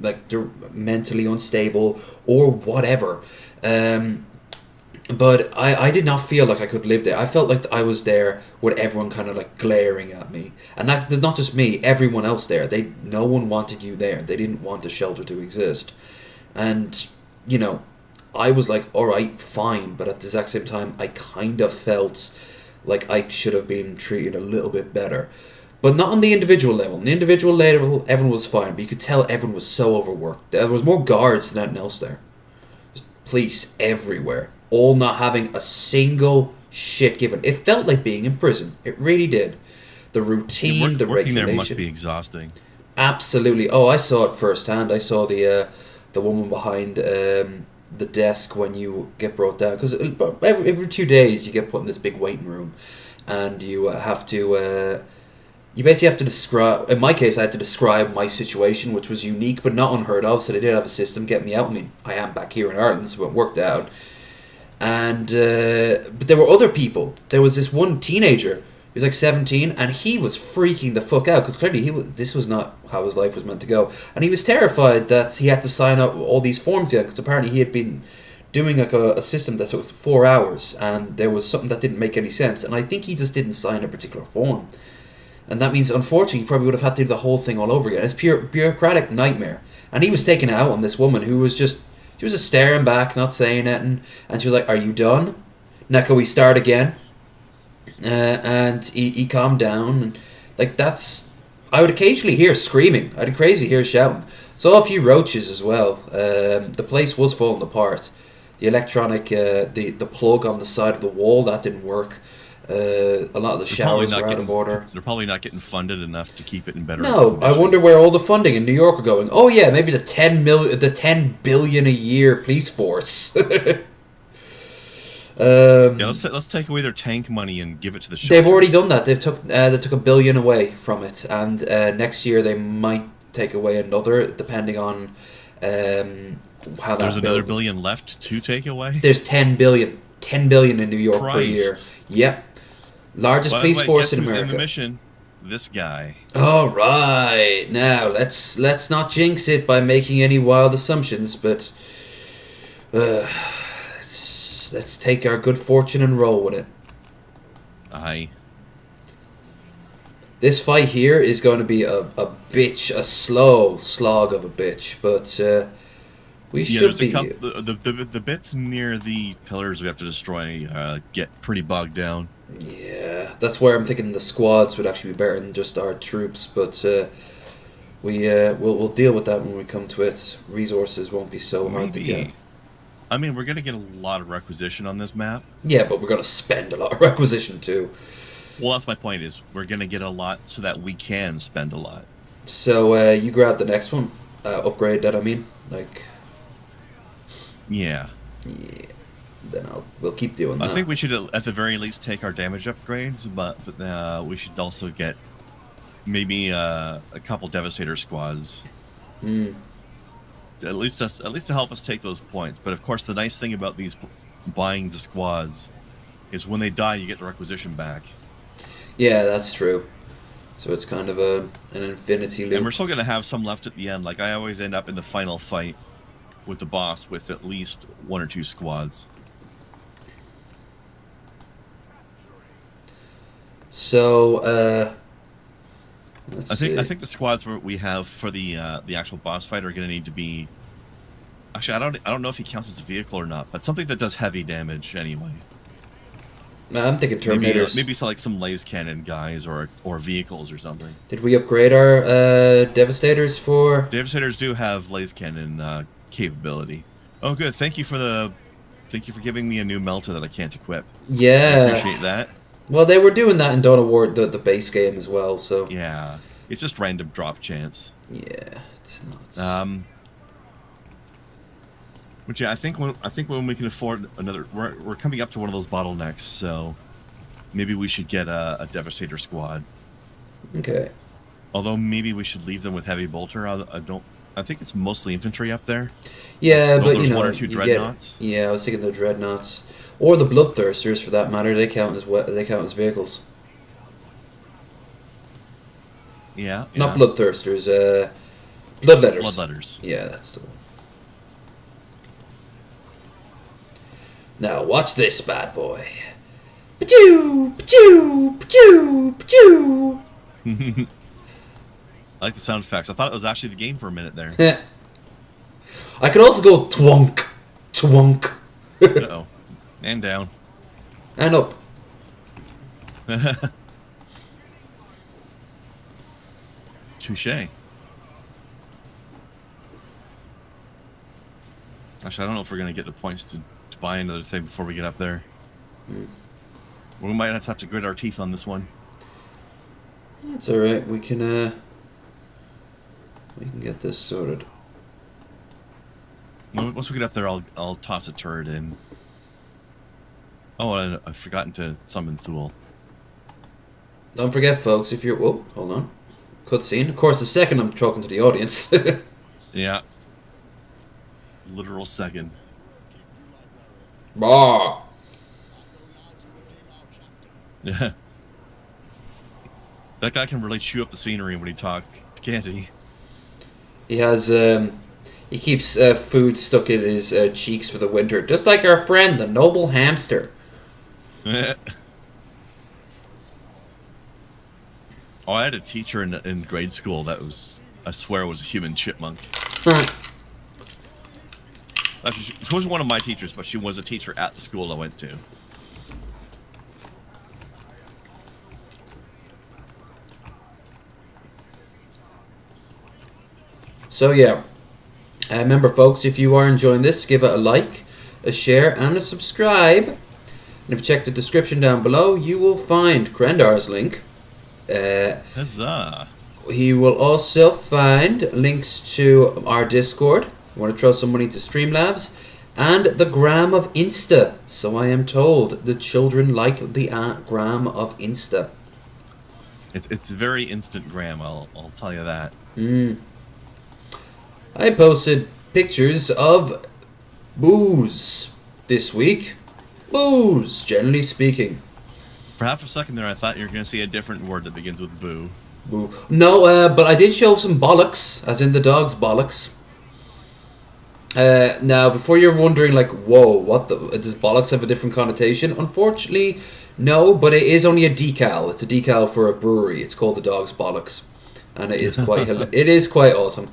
like they're mentally unstable or whatever. But I did not feel like I could live there. I felt like I was there with everyone kind of like glaring at me, and that's not just me. Everyone else there, no one wanted you there. They didn't want the shelter to exist, and I was like, all right, fine. But at the exact same time, I kind of felt like I should have been treated a little bit better, but not on the individual level. On the individual level, everyone was fine, but you could tell everyone was so overworked. There was more guards than anything else there. Police everywhere, all not having a single shit given. It felt like being in prison. It really did. The routine, the working regulation. There must be exhausting. Absolutely. Oh, I saw it firsthand. I saw the woman behind the desk when you get brought down, because every 2 days you get put in this big waiting room, and you have to. You basically have to describe. In my case, I had to describe my situation, which was unique but not unheard of. So they did have a system get me out. I mean, I am back here in Ireland, so it worked out. And but there were other people. There was this one teenager. He was like 17, and he was freaking the fuck out because clearly this was not how his life was meant to go, and he was terrified that he had to sign up all these forms again, because apparently he had been doing like a system that took 4 hours, and there was something that didn't make any sense, and I think he just didn't sign a particular form. And that means, unfortunately, he probably would have had to do the whole thing all over again. It's pure bureaucratic nightmare. And he was taking it out on this woman who was just, she was just staring back, not saying anything. And she was like, "Are you done? Now can we start again?" And he calmed down. And like, I would occasionally hear screaming. I'd occasionally hear shouting. Saw a few roaches as well. The place was falling apart. The electronic, the plug on the side of the wall, that didn't work. A lot of the showers were out of order. They're probably not getting funded enough to keep it in better No, condition. I wonder where all the funding in New York are going. Oh yeah, maybe the 10 billion a year police force. Let's take away their tank money and give it to the shelters. They've already done that. They took $1 billion away from it, and next year they might take away another, depending on how that. There's another $1 billion left to take away. There's 10 billion. 10 billion in New York per year. Yep. Largest police force in America. In the mission? This guy. All right, now let's not jinx it by making any wild assumptions, but let's take our good fortune and roll with it. Aye. This fight here is going to be a bitch, a slow slog of a bitch, but we should be. The bits near the pillars we have to destroy get pretty bogged down. Yeah, that's where I'm thinking the squads would actually be better than just our troops, but we'll deal with that when we come to it. Resources won't be so hard to get. I mean, we're gonna get a lot of requisition on this map. Yeah, but we're gonna spend a lot of requisition too. Well, that's my point. Is we're gonna get a lot so that we can spend a lot. So you grab the next one, upgrade that. I mean, like. Yeah. Yeah. Then we'll keep doing that. I think we should at the very least take our damage upgrades, but we should also get maybe a couple Devastator squads. at least to help us take those points. But of course, the nice thing about these buying the squads is when they die, you get the requisition back. Yeah, that's true. So it's kind of an infinity loop. And we're still going to have some left at the end. Like, I always end up in the final fight with the boss with at least 1 or 2 squads. So, I think the squads we have for the actual boss fight are going to need to be. Actually, I don't know if he counts as a vehicle or not, but something that does heavy damage anyway. I'm thinking Terminators. Maybe like some laser cannon guys or vehicles or something. Did we upgrade our Devastators for? Devastators do have laser cannon capability. Oh, good. Thank you for giving me a new melta that I can't equip. Yeah. I appreciate that. Well, they were doing that in Dawn of War, the base game as well. So yeah, it's just random drop chance. Yeah, it's not. Which yeah, I think when we can afford another, we're coming up to one of those bottlenecks, so maybe we should get a Devastator squad. Okay. Although maybe we should leave them with heavy bolter. I think it's mostly infantry up there. Yeah, but you know, 1 or 2 dreadnoughts. Yeah, I was thinking the dreadnoughts or the bloodthirsters for that matter. They count as vehicles. Yeah. Not bloodthirsters. Bloodletters. Bloodletters. Yeah, that's the one. Now watch this bad boy. Pachoo, pachoo, pachoo, pachoo. I like the sound effects. I thought it was actually the game for a minute there. I could also go twonk, twonk. Uh-oh. And down. And up. Touche. Actually, I don't know if we're going to get the points to buy another thing before we get up there. We might have to grit our teeth on this one. That's alright. We can get this sorted. Once we get up there, I'll toss a turret in. Oh, and I've forgotten to summon Thule. Don't forget, folks, if you're... Whoa, hold on. Cutscene. Of course, the second I'm talking to the audience. Yeah. Literal second. Bah! Yeah. That guy can really chew up the scenery when he talks, can't he? He has, he keeps food stuck in his cheeks for the winter, just like our friend, the noble hamster. Oh, I had a teacher in grade school that was, I swear, was a human chipmunk. Actually, she wasn't one of my teachers, but she was a teacher at the school I went to. So yeah, remember folks, if you are enjoying this, give it a like, a share, and a subscribe. And if you check the description down below, you will find Krendar's link. Huzzah! You will also find links to our Discord. You want to throw some money to Streamlabs, and the gram of Insta. So I am told the children like the gram of Insta. It's very instant gram. I'll tell you that. I posted pictures of booze this week. Booze, generally speaking. For half a second there, I thought you were going to see a different word that begins with boo. Boo. No, but I did show some bollocks, as in the dog's bollocks. Now, before you're wondering, like, whoa, does bollocks have a different connotation? Unfortunately, no, but it is only a decal. It's a decal for a brewery. It's called the dog's bollocks. And it is quite, it is quite awesome.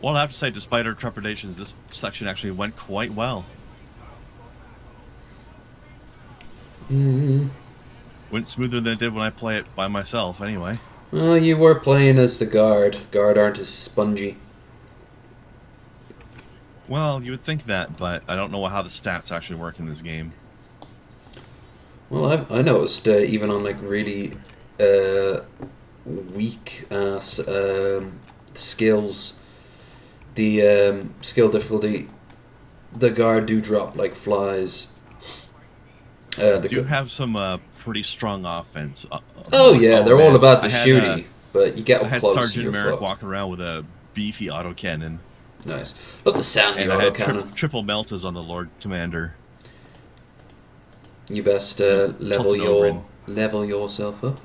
Well, I have to say, despite our trepidations, this section actually went quite well. Went smoother than it did when I play it by myself, anyway. Well, you were playing as the guard. Guard aren't as spongy. Well, you would think that, but I don't know how the stats actually work in this game. Well, I noticed even on like really weak ass skills, the skill difficulty, the guard do drop like flies. They do have some pretty strong offense. Oh yeah, they're all about the shooty. but you get I up had close and Sergeant you're Merrick fucked. walking around with a beefy autocannon. Nice. Love the sound of And your I had autocannon. triple meltas on the Lord Commander. You best Plus an Oberyn. level yourself up.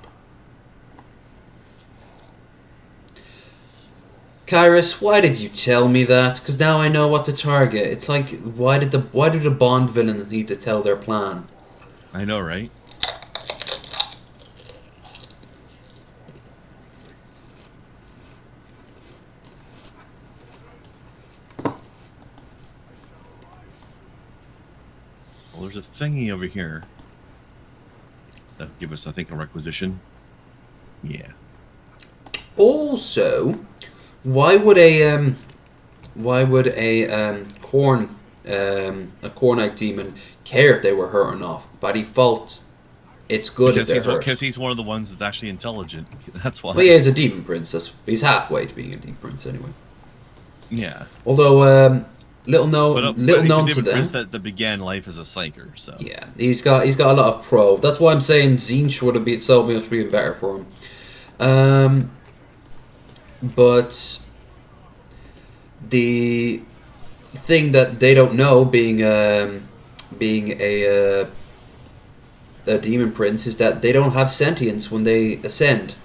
Kyrus, why did you tell me that? Because now I know what to target. It's like, why do the Bond villains need to tell their plan? I know, right? Well, there's a thingy over here. That'll give us, I think, a requisition. Yeah. Also, why would a Cornite demon care if they were hurt or not? By default, it's good if they're hurt. Because he's one of the ones that's actually intelligent. That's why. Well, yeah, he's a demon prince. He's halfway to being a demon prince anyway. Yeah. Although, little known to them. That began life as a psyker, so yeah, he's got a lot of pro. That's why I'm saying Zinch would have been so much even better for him. But the thing that they don't know, being a demon prince, is that they don't have sentience when they ascend.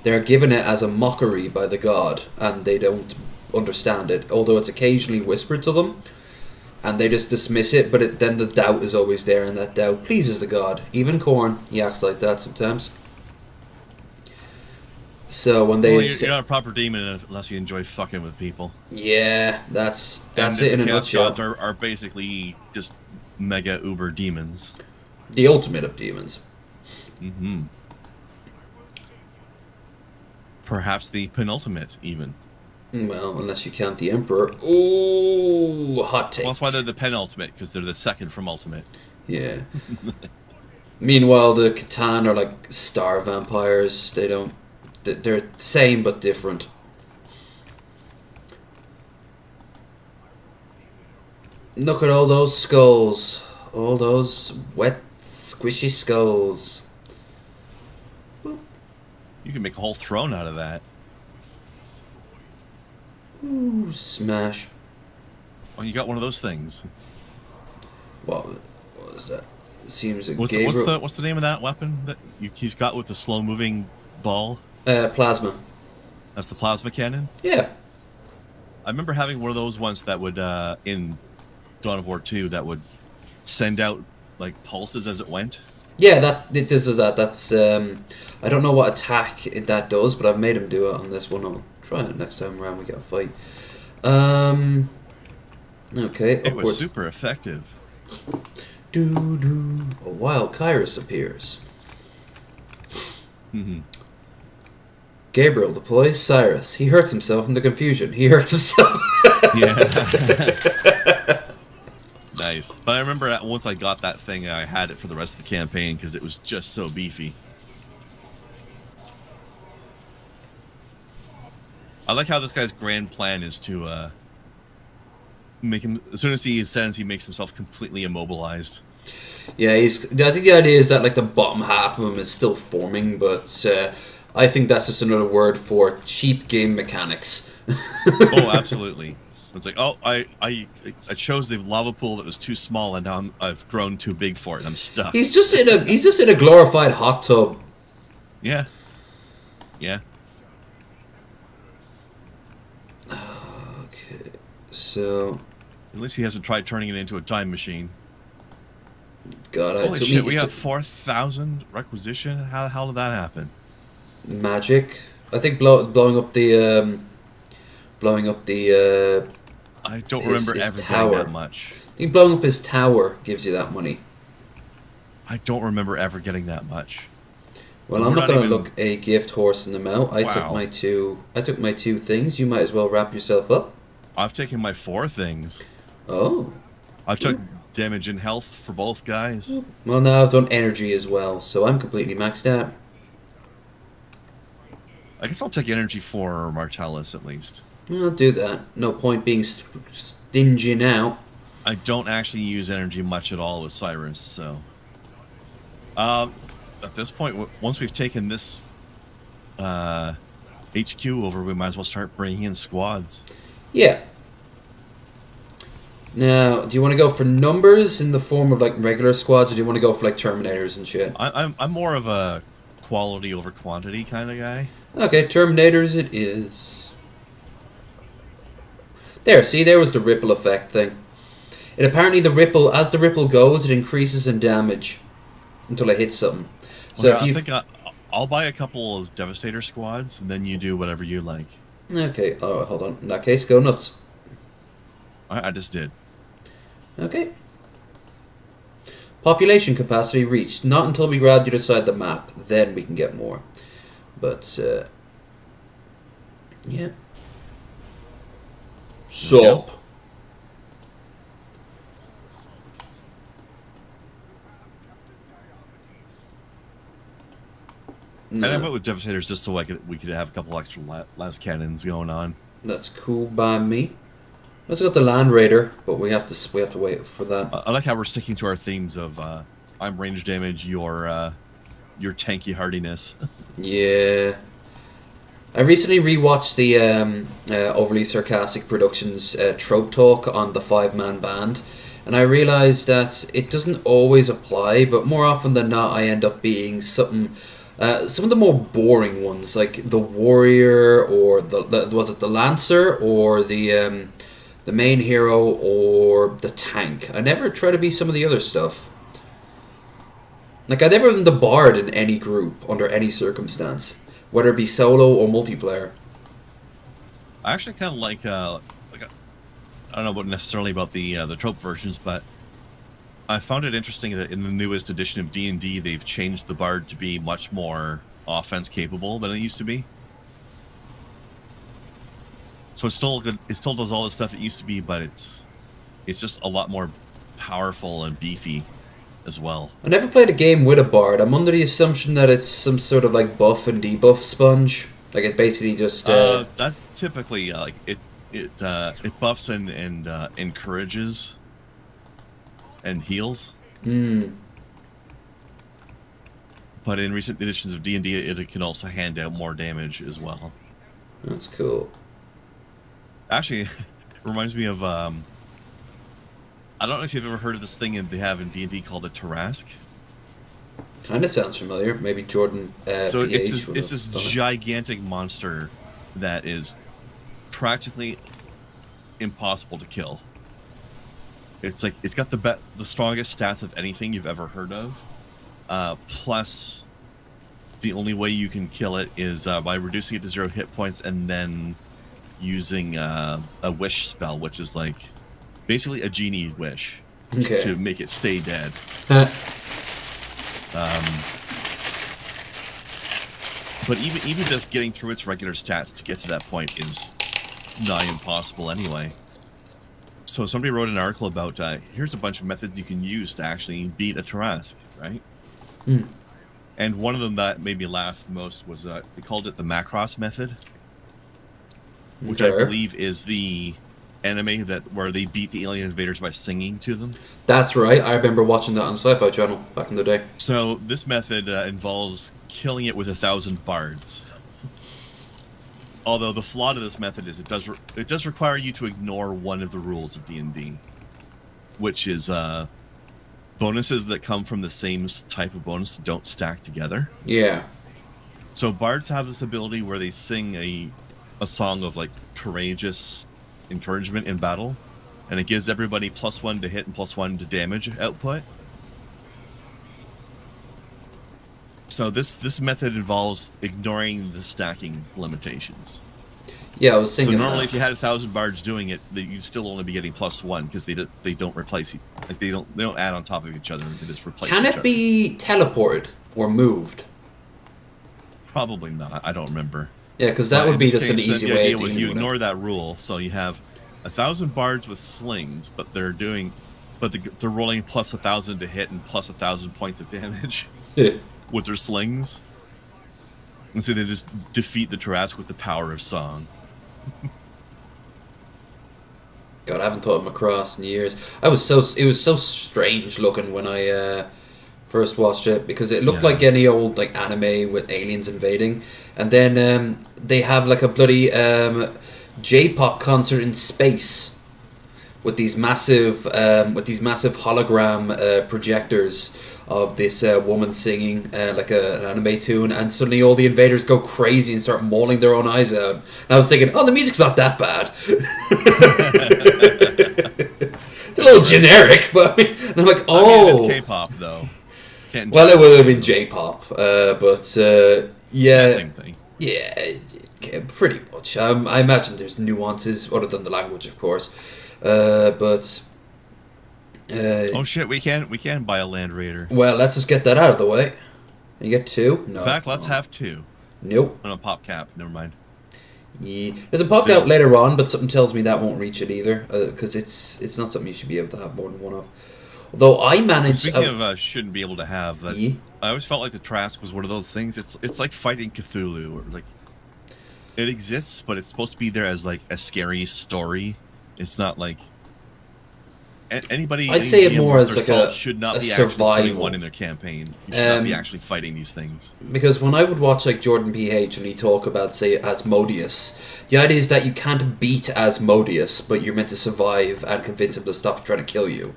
They're given it as a mockery by the god, and they don't understand it, although it's occasionally whispered to them, and they just dismiss it, but then the doubt is always there, and that doubt pleases the god. Even Korn, he acts like that sometimes. So when they... you're not a proper demon unless you enjoy fucking with people. Yeah, that's it in a nutshell. Gods are basically just mega uber demons. The ultimate of demons. Mm-hmm. Perhaps the penultimate, even. Well, unless you count the Emperor. Ooh, hot take. Well, that's why they're the penultimate, because they're the second from ultimate. Yeah. Meanwhile, the Catan are like star vampires. They don't... They're the same but different. Look at all those skulls. All those wet, squishy skulls. Boop. You can make a whole throne out of that. Ooh, smash. Oh, you got one of those things. What was that? It seems that What's the name of that weapon that he's got with the slow-moving ball? Plasma. That's the plasma cannon? Yeah. I remember having one of those once that would, in Dawn of War 2, that would send out, like, pulses as it went. Yeah, this is that. That's, I don't know what attack that does, but I've made him do it on this one. I'll try it next time around we get a fight. Okay. It was super effective. Doo-doo. A wild Kyrus appears. Mm-hmm. Gabriel deploys Cyrus. He hurts himself in the confusion. He hurts himself. Yeah. Nice. But I remember once I got that thing, I had it for the rest of the campaign because it was just so beefy. I like how this guy's grand plan is to make him, as soon as he ascends, he makes himself completely immobilized. Yeah, I think the idea is that like the bottom half of him is still forming, but I think that's just another word for cheap game mechanics. Oh, absolutely. It's like, oh, I chose the lava pool that was too small, and now I've grown too big for it, and I'm stuck. He's just in a glorified hot tub. Yeah. Yeah. Okay, so at least he hasn't tried turning it into a time machine. God, holy shit! We have 4,000 requisition. How the hell did that happen? Magic. I think blowing up the. I don't remember ever getting that much. I think blowing up his tower gives you that money. I don't remember ever getting that much. Well, I'm not going to look a gift horse in the mouth. I took my two things. You might as well wrap yourself up. I've taken my 4 things. Oh. I took damage and health for both guys. Well, now I've done energy as well, so I'm completely maxed out. I guess I'll take energy for Martellus at least. I'll do that. No point being stingy now. I don't actually use energy much at all with Cyrus, so... at this point, once we've taken this HQ over, we might as well start bringing in squads. Yeah. Now, do you want to go for numbers in the form of like regular squads, or do you want to go for like Terminators and shit? I'm more of a quality over quantity kind of guy. Okay, Terminators it is. There, see, there was the ripple effect thing. And apparently as the ripple goes, it increases in damage until it hits something. So Okay, I think I'll buy a couple of Devastator squads, and then you do whatever you like. Okay, oh, hold on. In that case, go nuts. I just did. Okay. Population capacity reached. Not until we grab the other side of the map. Then we can get more. But, yeah. Sup. No. And I went with Devastators just so we could have a couple extra las cannons going on. That's cool by me. Let's go to Land Raider, but we have to wait for that. I like how we're sticking to our themes of I'm range damage, your tanky hardiness. Yeah. I recently rewatched the Overly Sarcastic Productions Trope Talk on the 5-man band, and I realized that it doesn't always apply, but more often than not I end up being something... some of the more boring ones, like the Warrior, or the Lancer, or the main hero, or the tank. I never try to be some of the other stuff. Like, I never been the Bard in any group, under any circumstance, whether it be solo or multiplayer. I actually kind of like I don't know necessarily about the trope versions, but I found it interesting that in the newest edition of D&D, they've changed the Bard to be much more offense capable than it used to be. So it's still good. It still does all the stuff it used to be, but it's just a lot more powerful and beefy as well. I never played a game with a Bard. I'm under the assumption that it's some sort of like buff and debuff sponge. Like it basically just. That's typically like it buffs and encourages and heals. But in recent editions of D&D, it can also hand out more damage as well. That's cool. Actually, it reminds me of I don't know if you've ever heard of this thing they have in D&D called the Tarrasque. Kind of sounds familiar. Maybe Jordan. So it's this gigantic monster that is practically impossible to kill. It's like it's got the strongest stats of anything you've ever heard of. Plus, the only way you can kill it is by reducing it to 0 hit points and then using a wish spell, which is like basically a genie wish to make it stay dead. But even just getting through its regular stats to get to that point is nigh impossible anyway. So somebody wrote an article about here's a bunch of methods you can use to actually beat a Tarrasque, right? And one of them that made me laugh the most was they called it the Macross method, which I believe is the anime where they beat the alien invaders by singing to them. That's right. I remember watching that on Sci-Fi Channel back in the day. So this method involves killing it with 1,000 bards. Although the flaw to this method is it does require you to ignore one of the rules of D&D, which is bonuses that come from the same type of bonus don't stack together. Yeah. So bards have this ability where they sing a song of like courageous encouragement in battle, and it gives everybody +1 to hit and +1 to damage output. So this method involves ignoring the stacking limitations. Yeah, I was thinking. So normally, if you had 1,000 bards doing it, you'd still only be getting +1 because they don't replace you. Like they don't add on top of each other. They just replace. Can it be teleported or moved? Probably not. I don't remember. Yeah, because that would be just an easy way of dealing you with ignore that rule, so you have 1,000 bards with slings, but they're rolling +1,000 to hit and +1,000 points of damage with their slings, and so they just defeat the Tarrasque with the power of song. God, I haven't thought of Macross in years. It was so strange looking when I First watched it because it looked like any old like anime with aliens invading, and then they have like a bloody J-pop concert in space with these massive hologram projectors of this woman singing like an anime tune, and suddenly all the invaders go crazy and start mauling their own eyes out. And I was thinking, oh, the music's not that bad. It's a little generic, but and I'm like, oh, I mean, it's K-pop though. Well, it would have been J-pop, but yeah, same thing. Yeah, pretty much. I imagine there's nuances other than the language, of course, but. Oh shit! We can buy a Land Raider. Well, let's just get that out of the way. You get 2? No. In fact, let's have 2. Nope. On a pop cap. Never mind. Yeah. There's a pop cap later on, but something tells me that won't reach it either, because it's not something you should be able to have more than one of. Although I managed. Speaking of shouldn't be able to have that, I always felt like the Trask was one of those things. It's like fighting Cthulhu, or like it exists, but it's supposed to be there as like a scary story. It's not like anybody. I'd say it more as like a should not be survival one in their campaign. You should not be actually fighting these things. Because when I would watch like Jordan PH and he talk about say Asmodeus, the idea is that you can't beat Asmodeus, but you're meant to survive and convince him to stop trying to kill you.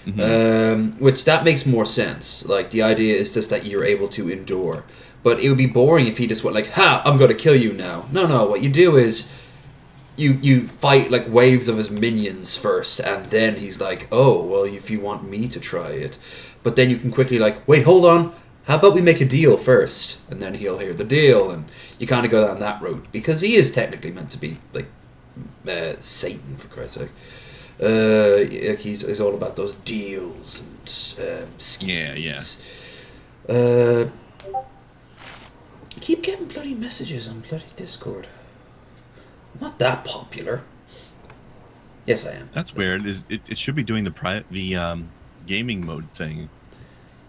Mm-hmm. Which that makes more sense. Like the idea is just that you're able to endure. But it would be boring if he just went like, "Ha! I'm going to kill you now." No. What you do is you fight like waves of his minions first, and then he's like, "Oh, well, if you want me to try it," but then you can quickly like, "Wait, hold on. How about we make a deal first?" And then he'll hear the deal, and you kind of go down that route because he is technically meant to be like Satan, for Christ's sake. He's all about those deals and schemes. I keep getting bloody messages on bloody Discord. I'm not that popular. Yes, I am. That's weird. It should be doing the gaming mode thing.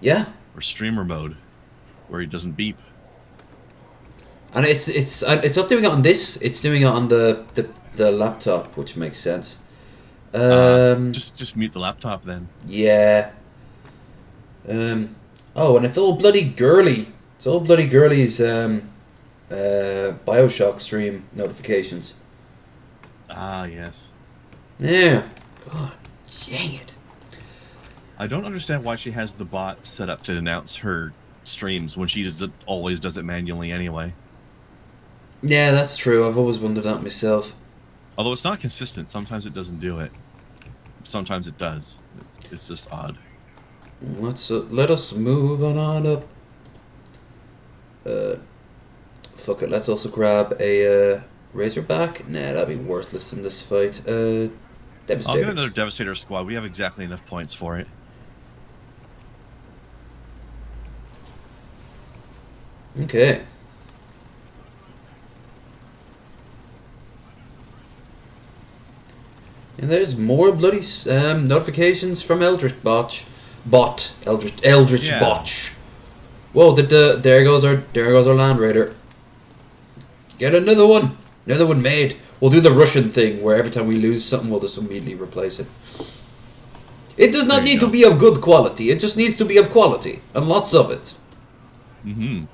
Yeah. Or streamer mode, where he doesn't beep. And it's not doing it on this. It's doing it on the laptop, which makes sense. Just mute the laptop then. Yeah. Oh, and it's all bloody girly. It's all bloody girly's Bioshock stream notifications. Ah, yes. Yeah. God, dang it. I don't understand why she has the bot set up to announce her streams when she always does it manually anyway. Yeah, that's true. I've always wondered that myself. Although it's not consistent. Sometimes it doesn't do it. Sometimes it does. It's just odd. Let us move on up. Fuck it. Let's also grab a Razorback. Nah, that'd be worthless in this fight. Devastator. I'll get another Devastator squad. We have exactly enough points for it. Okay. And there's more bloody notifications from Eldritch Botch. Eldritch Botch. Whoa! There goes our Land Raider. Get another one made. We'll do the Russian thing where every time we lose something, we'll just immediately replace it. It does not need to be of good quality. It just needs to be of quality and lots of it. Mm-hmm.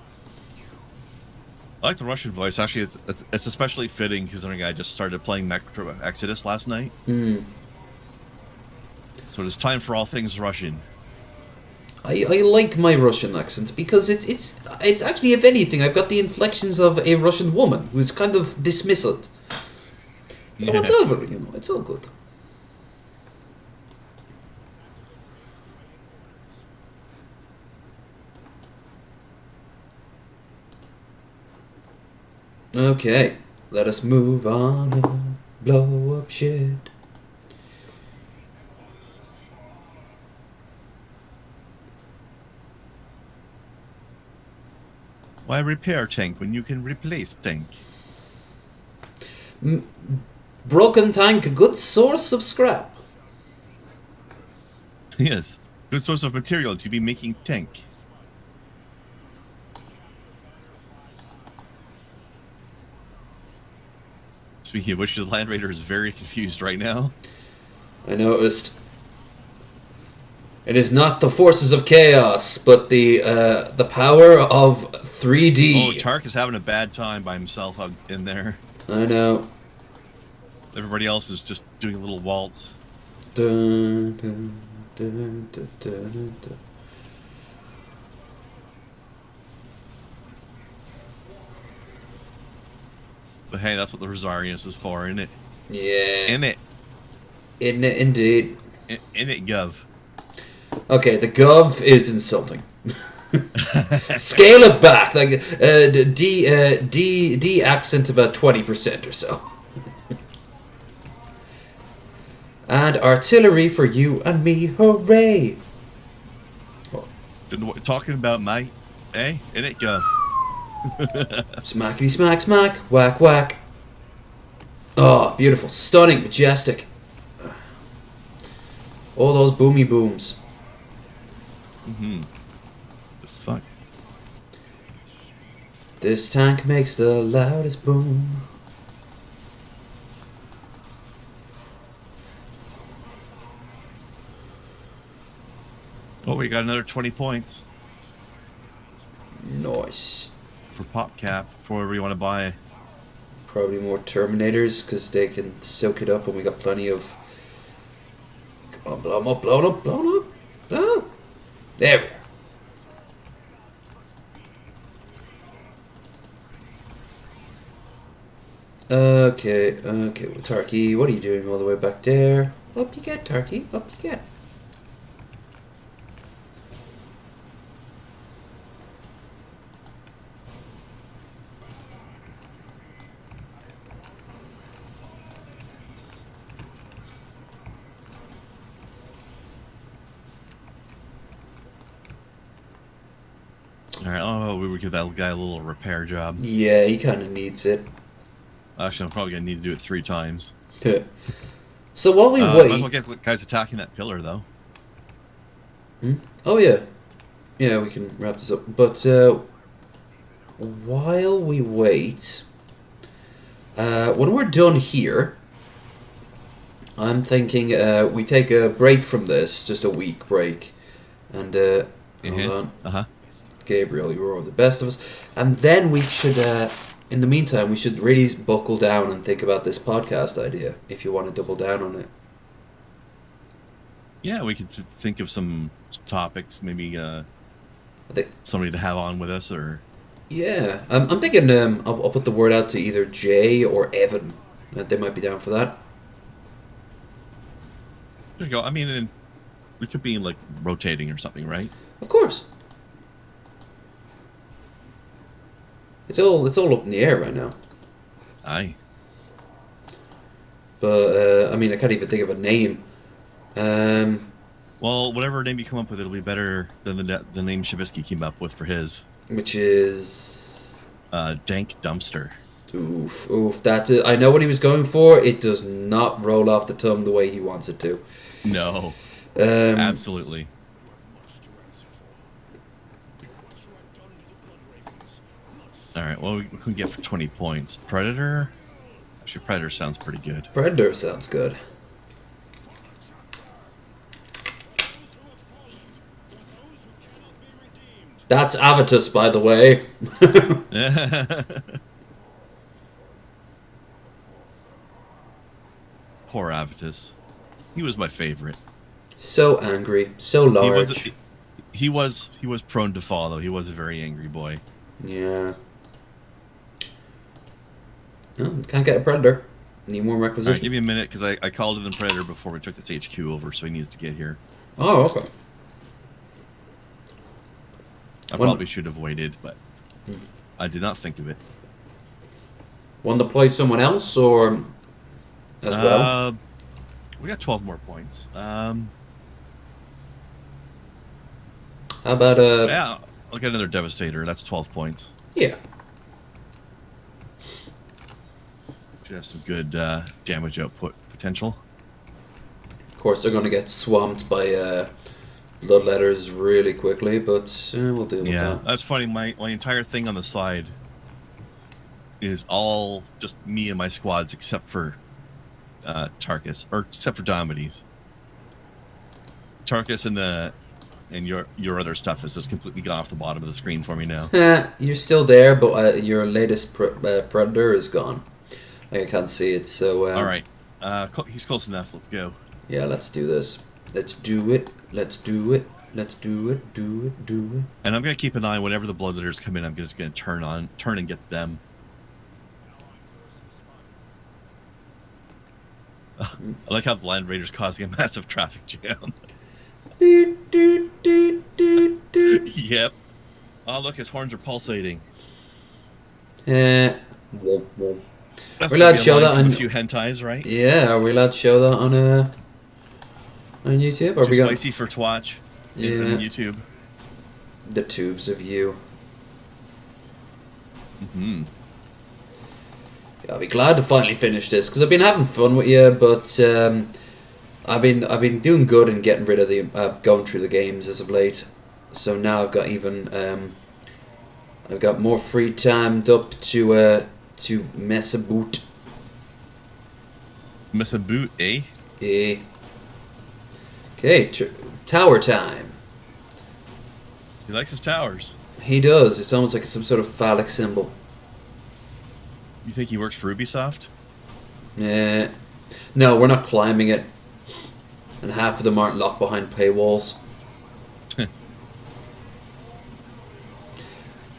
I like the Russian voice. Actually, it's especially fitting considering I just started playing Metro Exodus last night. Mm. So it's time for all things Russian. I like my Russian accent because it's actually, if anything, I've got the inflections of a Russian woman who's kind of dismissive. Yeah. Whatever, it's all good. Okay, let us move on and blow up shit. Why repair tank when you can replace tank? Broken tank, a good source of scrap. Yes, good source of material to be making tank. Speaking of which, the Land Raider is very confused right now. I noticed. It is not the forces of chaos, but the power of 3D. Oh, Tark is having a bad time by himself out in there. I know. Everybody else is just doing a little waltz. Dun, dun, dun, dun, dun, dun. But hey, that's what the Rosarius is for, isn't it? Yeah. In it. In it, indeed. In it, Gov. Okay, the gov is insulting. Scale it back, like D accent about 20% or so. And artillery for you and me, hooray! Talking about mate, eh? In it, Gov. Smackety smack smack, whack whack. Oh, beautiful, stunning, majestic. All those boomy booms. As fuck. This tank makes the loudest boom. Oh, we got another 20 points. Nice. For PopCap, for whatever you want to buy. Probably more Terminators, because they can soak it up, and we got plenty of... Come on, blow them up, blow them up, blow them up. Blow 'em. There we are. Okay, well, Tarky, what are you doing all the way back there? Up you get, Tarky, up you get. Alright, oh, we would give that guy a little repair job. Yeah, he kind of needs it. Actually, I'm probably going to need to do it 3 times. So while we Might wait... as well get guys attacking that pillar, though. Oh, yeah. Yeah, we can wrap this up. But while we wait... when we're done here... I'm thinking we take a break from this. Just a week break. And, hold on. Gabriel, you are the best of us. And then we should... in the meantime, we should really buckle down and think about this podcast idea, if you want to double down on it. Yeah, we could think of some topics, maybe I think, somebody to have on with us, or... Yeah, I'm thinking I'll put the word out to either Jay or Evan. They might be down for that. There you go. I mean, we could be, like, rotating or something, right? Of course. It's all up in the air right now. Aye. But I mean, I can't even think of a name. Well, whatever name you come up with, it'll be better than the name Shabisky came up with for his. Which is... Dank Dumpster. Oof. I know what he was going for. It does not roll off the tongue the way he wants it to. No. Absolutely. Alright, well, we can get for 20 points. Predator? Actually, Predator sounds pretty good. Predator sounds good. That's Avitus, by the way. Poor Avitus. He was my favorite. So angry, so large. He was prone to fall, though. He was a very angry boy. Yeah. Oh, can't get a Predator. Need more requisition. Alright, give me a minute, because I called in the Predator before we took this HQ over, so he needs to get here. Oh, okay. I probably should have waited, but I did not think of it. Want to play someone else, or as well? We got 12 more points. How about yeah, I'll get another Devastator. That's 12 points. Yeah. Should have some good damage output potential. Of course, they're going to get swamped by bloodletters really quickly, but we'll deal with that. Yeah, that's funny. My entire thing on the side is all just me and my squads, except for Tarkus, or except for Diomedes. Tarkus and your other stuff has just completely gone off the bottom of the screen for me now. You're still there, but your latest predator is gone. I can't see it, so... All right. He's close enough. Let's go. Yeah, let's do this. Let's do it. Let's do it. Let's do it. Do it. Do it. And I'm going to keep an eye whenever the bloodletters come in. I'm just going to turn and get them. I like how the Land Raider's causing a massive traffic jam. Yep. Oh, look, his horns are pulsating. Womp womp. That's We're allowed to show that on a few hentais, right? Yeah, are we allowed to show that on YouTube? Or Too we got spicy for Twatch. Yeah. On YouTube. The tubes of you. Mm-hmm. Yeah, I'll be glad to finally finish this because I've been having fun with you, but I've been doing good in getting rid of the going through the games as of late. So now I've got I've got more free time up to mess about. Mess about, eh? Yeah. Okay, tower time. He likes his towers. He does. It's almost like some sort of phallic symbol. You think he works for Ubisoft? Yeah. No, we're not climbing it. And half of them aren't locked behind paywalls.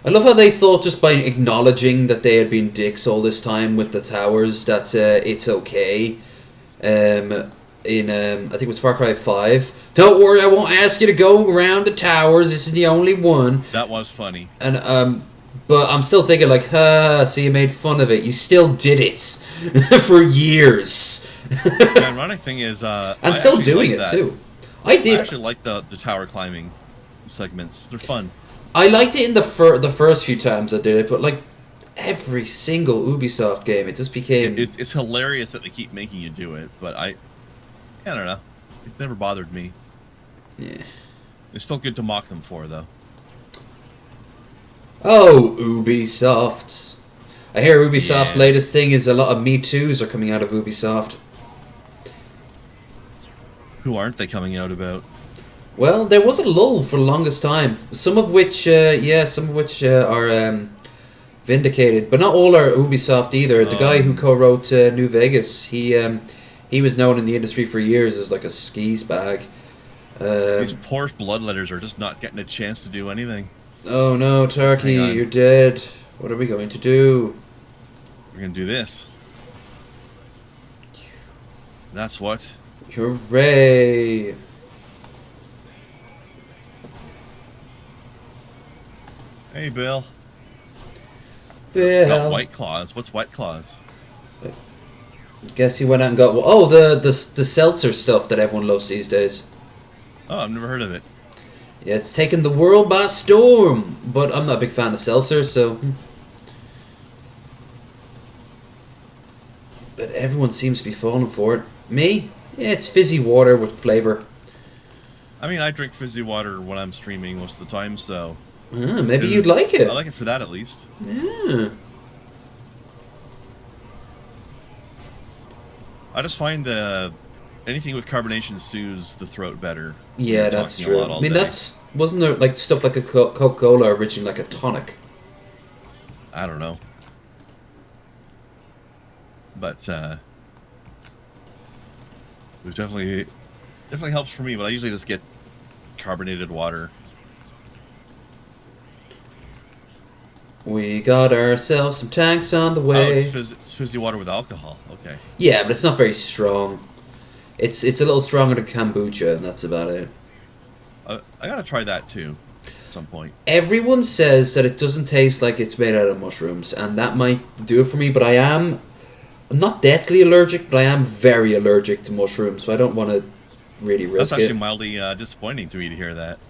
I love how they thought just by acknowledging that they had been dicks all this time with the towers that it's okay. I think it was Far Cry 5. Don't worry, I won't ask you to go around the towers. This is the only one. That was funny. And but I'm still thinking like, so you made fun of it. You still did it for years. The ironic thing is, and still doing it too. I actually like the tower climbing segments. They're fun. I liked it in the first few times I did it, but like every single Ubisoft game, it just became. It's hilarious that they keep making you do it, but I don't know. It never bothered me. Yeah. It's still good to mock them for, though. Oh, Ubisoft! I hear Ubisoft's latest thing is a lot of Me Too's are coming out of Ubisoft. Who aren't they coming out about? Well, there was a lull for the longest time. Some of which are vindicated, but not all are Ubisoft either. The guy who co-wrote New Vegas, he was known in the industry for years as like a skis bag. These poor bloodletters are just not getting a chance to do anything. Oh no, Turkey, you're dead. What are we going to do? We're going to do this. That's what. Hooray! Hey, Bill. Bill. Got White Claws. What's White Claws? Guess he went out and got the seltzer stuff that everyone loves these days. Oh, I've never heard of it. Yeah, it's taken the world by storm. But I'm not a big fan of seltzer, so. But everyone seems to be falling for it. Me? Yeah, it's fizzy water with flavor. I mean, I drink fizzy water when I'm streaming most of the time, so. Maybe you'd like it. I like it for that, at least. Yeah. I just find anything with carbonation soothes the throat better. Yeah, that's true. I mean, wasn't there like stuff like a Coca-Cola originally like a tonic? I don't know. But it definitely helps for me, but I usually just get carbonated water. We got ourselves some tanks on the way. Oh, it's fizzy water with alcohol. Okay. Yeah, but it's not very strong. It's a little stronger than kombucha, and that's about it. I gotta try that too, at some point. Everyone says that it doesn't taste like it's made out of mushrooms, and that might do it for me. But I'm not deathly allergic, but I am very allergic to mushrooms, so I don't want to really risk it. That's actually mildly disappointing to me to hear that.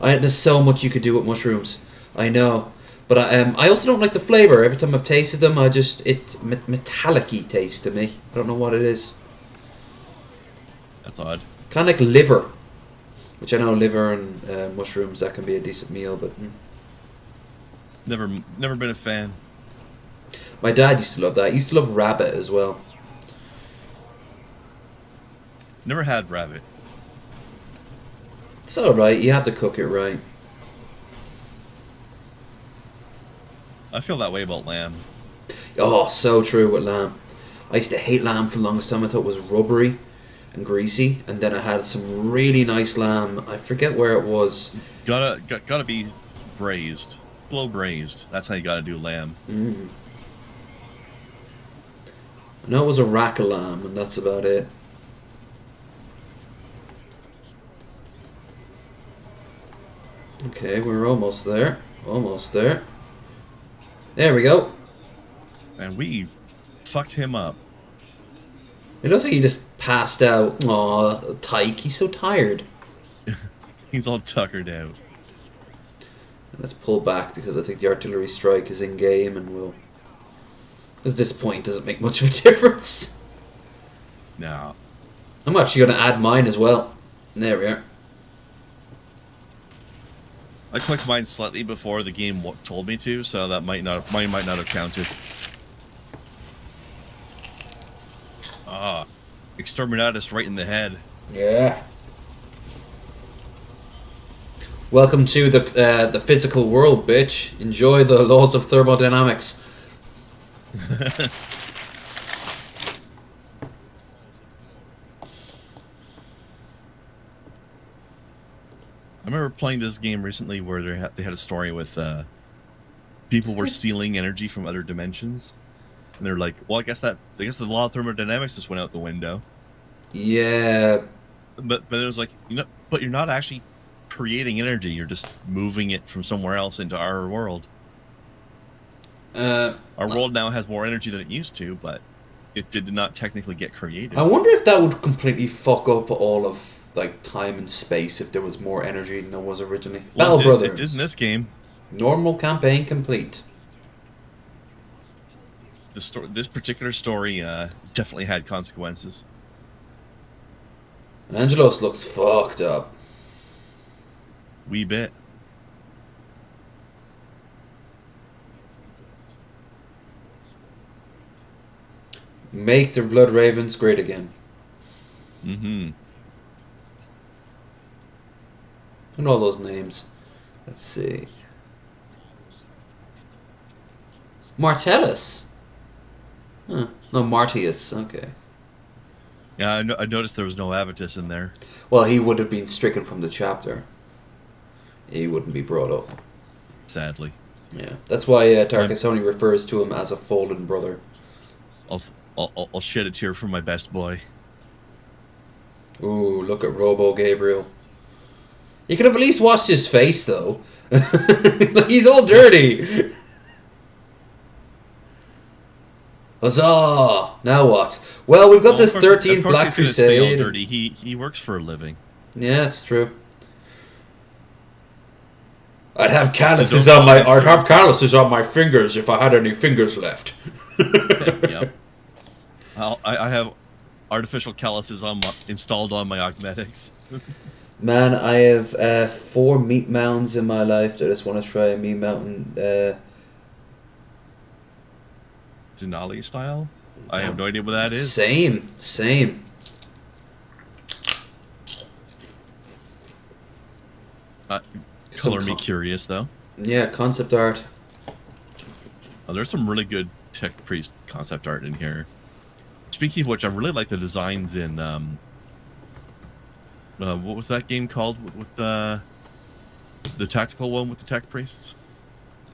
There's so much you could do with mushrooms. I know. But I also don't like the flavour. Every time I've tasted them, it's metallic-y taste to me. I don't know what it is. That's odd. Kind of like liver. Which I know liver and mushrooms, that can be a decent meal, but... Never been a fan. My dad used to love that. He used to love rabbit as well. Never had rabbit. It's alright, you have to cook it right. I feel that way about lamb. Oh, so true with lamb. I used to hate lamb for the longest time. I thought it was rubbery and greasy. And then I had some really nice lamb. I forget where it was. It's gotta be braised, slow braised. That's how you gotta do lamb. Mm. I know it was a rack of lamb, and that's about it. Okay, we're almost there. Almost there. There we go. And we fucked him up. It looks like he just passed out. Aw, Tyke, he's so tired. He's all tuckered out. Let's pull back because I think the artillery strike is in game and we'll... Because this point doesn't make much of a difference. No. I'm actually going to add mine as well. There we are. I clicked mine slightly before the game told me to, so that mine might not have counted. Ah, exterminatus right in the head. Yeah. Welcome to the physical world, bitch. Enjoy the laws of thermodynamics. I remember playing this game recently where they had a story with people were stealing energy from other dimensions, and they're like, "Well, I guess the law of thermodynamics just went out the window." Yeah. But it was like, but you're not actually creating energy. You're just moving it from somewhere else into our world. Our world now has more energy than it used to, but it did not technically get created. I wonder if that would completely fuck up all of like time and space if there was more energy than there was originally. Well, Battle Brothers. It did in this game. Normal campaign complete. This particular story definitely had consequences. Angelos looks fucked up. Wee bit. Make the Blood Ravens great again. Mm-hmm. And all those names. Let's see. Martellus. Huh. No, Martius. Okay. Yeah, I noticed there was no Avitus in there. Well, he would have been stricken from the chapter. He wouldn't be brought up. Sadly. Yeah. That's why Tarkus only refers to him as a fallen brother. I'll shed a tear for my best boy. Ooh, look at Robo Gabriel. You could have at least washed his face, though. He's all dirty. Huzzah! Now what? Well, we've got this 13 Black Crusade. Stay all dirty. He works for a living. Yeah, it's true. I'd have calluses on my fingers if I had any fingers left. Yep. I have artificial calluses installed on my augmetics. Man, I have 4 meat mounds in my life. I just want to try a meat mountain. Denali style? I have no idea what that is. Same. Color me curious, though. Yeah, concept art. Oh, there's some really good Tech Priest concept art in here. Speaking of which, I really like the designs in what was that game called with the tactical one with the Tech Priests?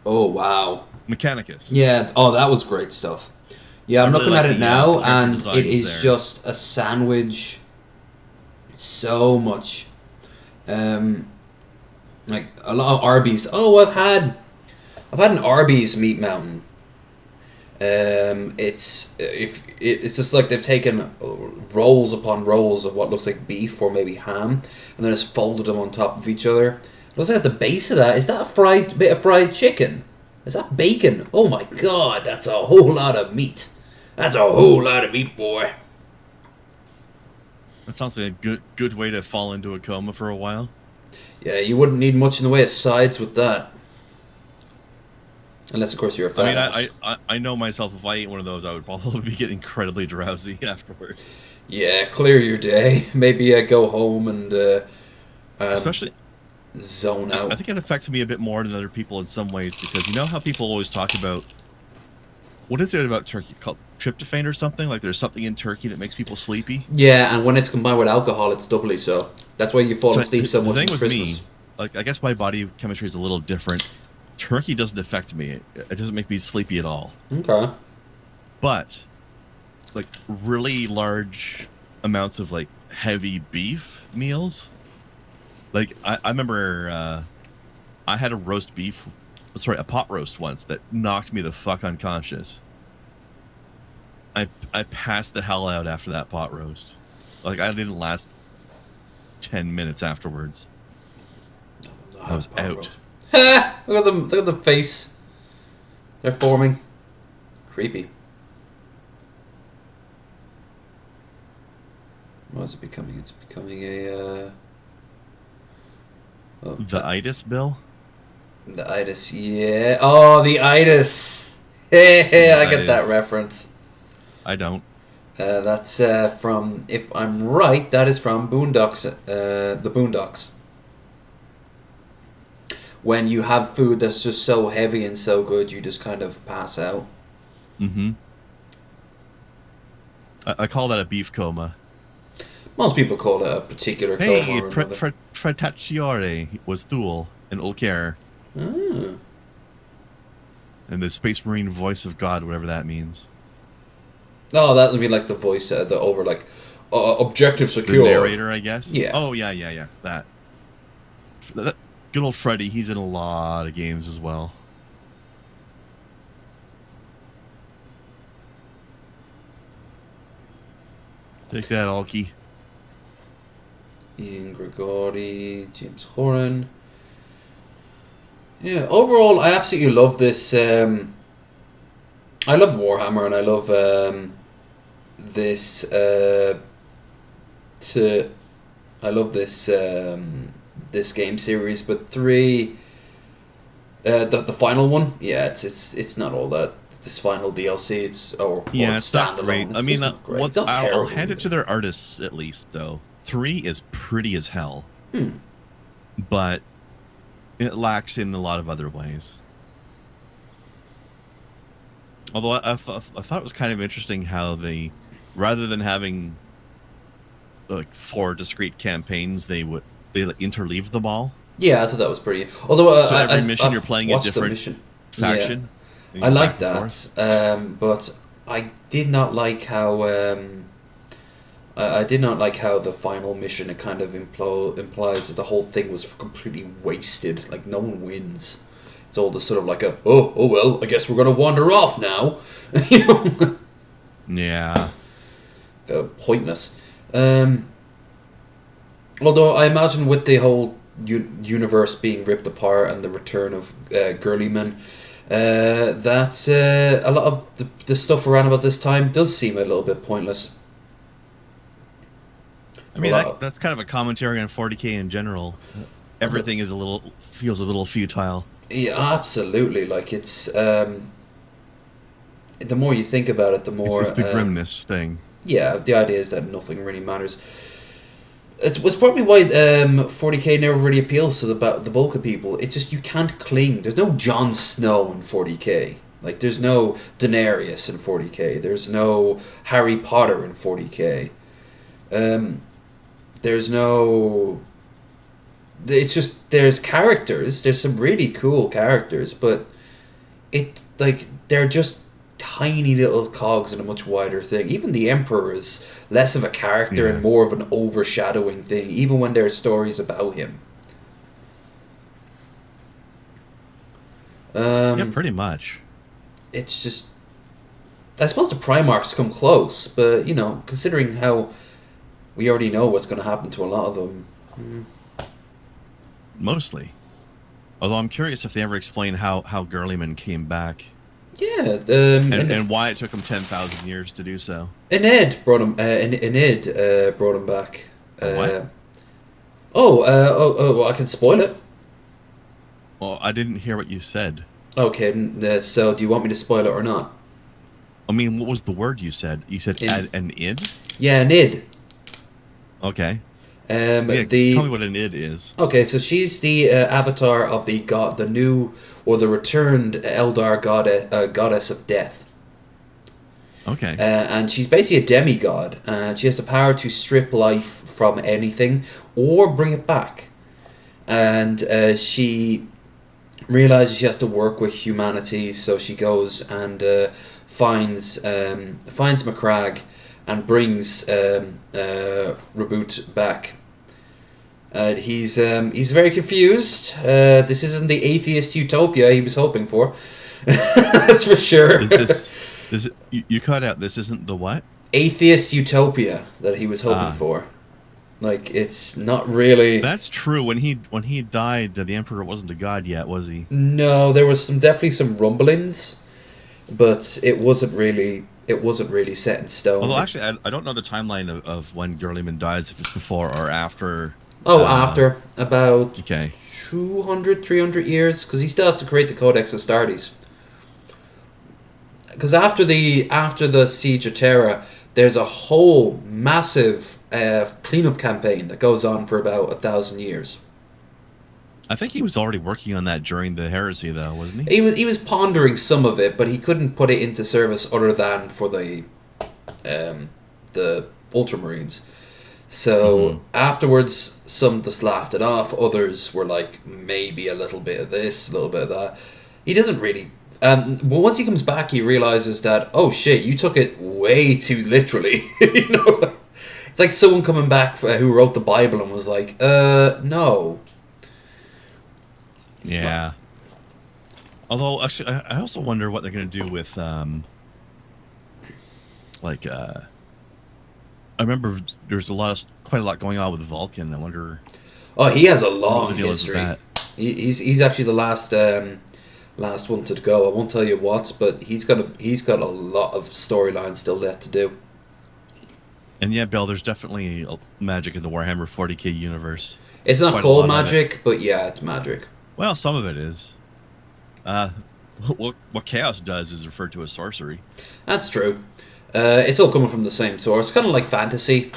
Oh wow, Mechanicus. Yeah. Oh, that was great stuff. Yeah, I'm looking at it now, and it is just a sandwich. So much, like a lot of Arby's. Oh, I've had an Arby's meat mountain. It's just like they've taken rolls upon rolls of what looks like beef or maybe ham, and then just folded them on top of each other. It looks like at the base of that, is that a bit of fried chicken? Is that bacon? Oh my god, that's a whole lot of meat. That's a whole lot of meat, boy. That sounds like a good way to fall into a coma for a while. Yeah, you wouldn't need much in the way of sides with that. Unless, of course, you're a fat ass. I know myself, if I ate one of those, I would probably be getting incredibly drowsy afterwards. Yeah, clear your day. Maybe go home and... Especially, zone out. I think it affects me a bit more than other people in some ways because you know how people always talk about what is it about turkey called tryptophan or something? Like there's something in turkey that makes people sleepy. Yeah, and when it's combined with alcohol, it's doubly so. That's why you fall So asleep so the much thing on with Christmas. me, like I guess my body chemistry is a little different. Turkey doesn't affect me. It doesn't make me sleepy at all. Okay. But like really large amounts of like heavy beef meals. Like I remember I had a pot roast once that knocked me the fuck unconscious. I passed the hell out after that pot roast. Like I didn't last 10 minutes afterwards. I was out. Ha! Look at them! Look at the face. They're forming. Creepy. What is it becoming? It's becoming a. The itis, Bill? The itis, yeah. Oh, the itis. Hey, I get that reference. I don't. That's from, if I'm right, that is from Boondocks. The Boondocks. When you have food that's just so heavy and so good, you just kind of pass out. Mm-hmm. I call that a beef coma. Most people call it a particular coma or another. Fretaciore was Thule in Ulker. Ah. And the Space Marine voice of God, whatever that means. Oh, that would be like the voice, the over like, objective secure. The narrator, I guess? Yeah. Oh, yeah. That good old Freddy, he's in a lot of games as well. Take that, Alki. Ian Grigori, James Horan. Yeah, overall, I absolutely love this. I love Warhammer, and I love this. I love this this game series, but 3, the final one, yeah, it's not all that. This final DLC, it's not great. It's, I mean, it's not terrible. I'll hand it to their artists at least, though. 3 is pretty as hell, but it lacks in a lot of other ways. Although I thought it was kind of interesting how they, rather than having like 4 discrete campaigns, they like, interleave them all. Yeah, I thought that was pretty. Although so every mission you're playing a different faction. Yeah. I like that, but I did not like how. I did not like how the final mission, it kind of implies that the whole thing was completely wasted. Like, no one wins. It's all just sort of like oh well, I guess we're going to wander off now. You know? Yeah. Pointless. Although I imagine with the whole universe being ripped apart and the return of Girlyman, that a lot of the stuff around about this time does seem a little bit pointless. I mean, that's kind of a commentary on 40k in general. Everything feels a little futile. Yeah, absolutely. Like, it's the more you think about it, the more it's the grimness thing. Yeah, the idea is that nothing really matters. It's probably why 40k never really appeals to the bulk of people. It's just you can't cling. There's no Jon Snow in 40k. Like, there's no Daenerys in 40k. There's no Harry Potter in 40k. There's no... It's just, there's characters. There's some really cool characters, but they're just tiny little cogs in a much wider thing. Even the Emperor is less of a character and more of an overshadowing thing, even when there are stories about him. Yeah, pretty much. It's just... I suppose the Primarchs come close, but, you know, considering how we already know what's going to happen to a lot of them... Mostly. Although I'm curious if they ever explain how Girlyman came back. Yeah, and why it took him 10,000 years to do so. Enid brought him. Enid brought him back. What? Well, I can spoil it. Well, I didn't hear what you said. Okay, so do you want me to spoil it or not? I mean, what was the word you said? You said an id? Yeah, Enid. Okay. Yeah, The tell me what an id is. Okay, so she's the avatar of the god, the new or the returned Eldar goddess of death, Okay. and she's basically a demigod. She has the power to strip life from anything or bring it back, and she realizes she has to work with humanity. So she goes and finds Macragge and brings Reboot back. He's very confused. This isn't the atheist utopia he was hoping for. That's for sure. Is this you cut out? This isn't the what? Atheist utopia that he was hoping for. Like, it's not really. That's true. When he died, the Emperor wasn't a god yet, was he? No, there was definitely some rumblings, but it wasn't really set in stone. Although actually, I don't know the timeline of when Gurliman dies. If it's before or after. Oh, after about Okay. 200, 300 years, because he still has to create the Codex Astartes. Because after the Siege of Terra, there's a whole massive cleanup campaign that goes on for about 1,000 years. I think he was already working on that during the heresy, though, wasn't he? He was pondering some of it, but he couldn't put it into service other than for the Ultramarines. So afterwards, some just laughed it off. Others were like, maybe a little bit of this, a little bit of that. He doesn't really. But once he comes back, he realizes that, oh shit, you took it way too literally. You know, it's like someone coming back who wrote the Bible and was like, no. Yeah. Although, actually, I also wonder what they're going to do with, I remember there's quite a lot going on with Vulcan. I wonder. Oh, he has a long what the deal is with history. that. He's actually the last one to go. I won't tell you what, but he's got a lot of storylines still left to do. And yeah, Bill, there's definitely magic in the Warhammer 40k universe. It's not Quite a called lot of magic, but yeah, it's magic. Well, some of it is. What chaos does is referred to as sorcery. That's true. It's all coming from the same source, kind of like fantasy.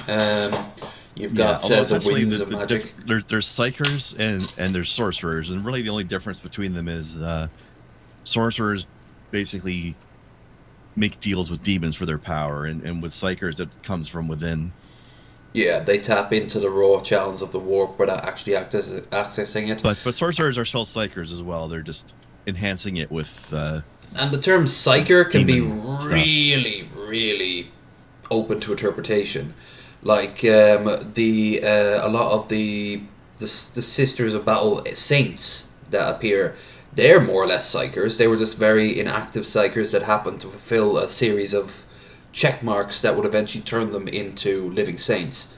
You've got the winds of magic. There's psychers and there's sorcerers, and really the only difference between them is sorcerers basically make deals with demons for their power, and with psychers it comes from within. Yeah, they tap into the raw channels of the warp without actually accessing it. But sorcerers are still psychers as well. They're just enhancing it with. And the term psyker can be really, stuff. really open to interpretation. Like a lot of the Sisters of Battle saints that appear, they're more or less psychers. They were just very inactive psychers that happened to fulfill a series of check marks that would eventually turn them into living saints.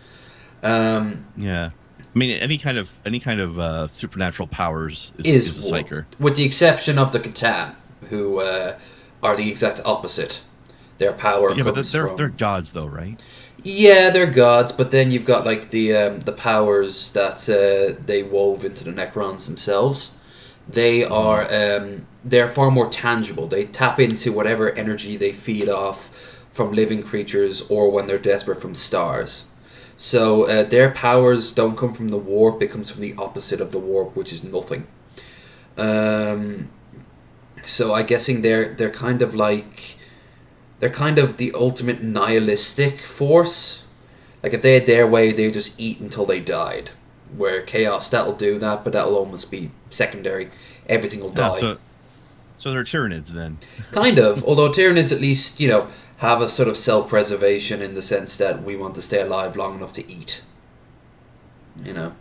Yeah. I mean, any kind of supernatural powers is a psyker, with the exception of the Catan, who are the exact opposite. Their power comes from... they're gods, though, right? Yeah, they're gods, but then you've got like the powers that they wove into the Necrons themselves. They are they're far more tangible. They tap into whatever energy they feed off from living creatures, or when they're desperate, from stars. So their powers don't come from the warp; it comes from the opposite of the warp, which is nothing. So I'm guessing they're kind of the ultimate nihilistic force. Like if they had their way, they would just eat until they died. Where chaos, that'll do that, but that'll almost be secondary. Everything will die. So they're Tyranids then. Kind of, although Tyranids at least, have a sort of self-preservation in the sense that we want to stay alive long enough to eat. Yeah,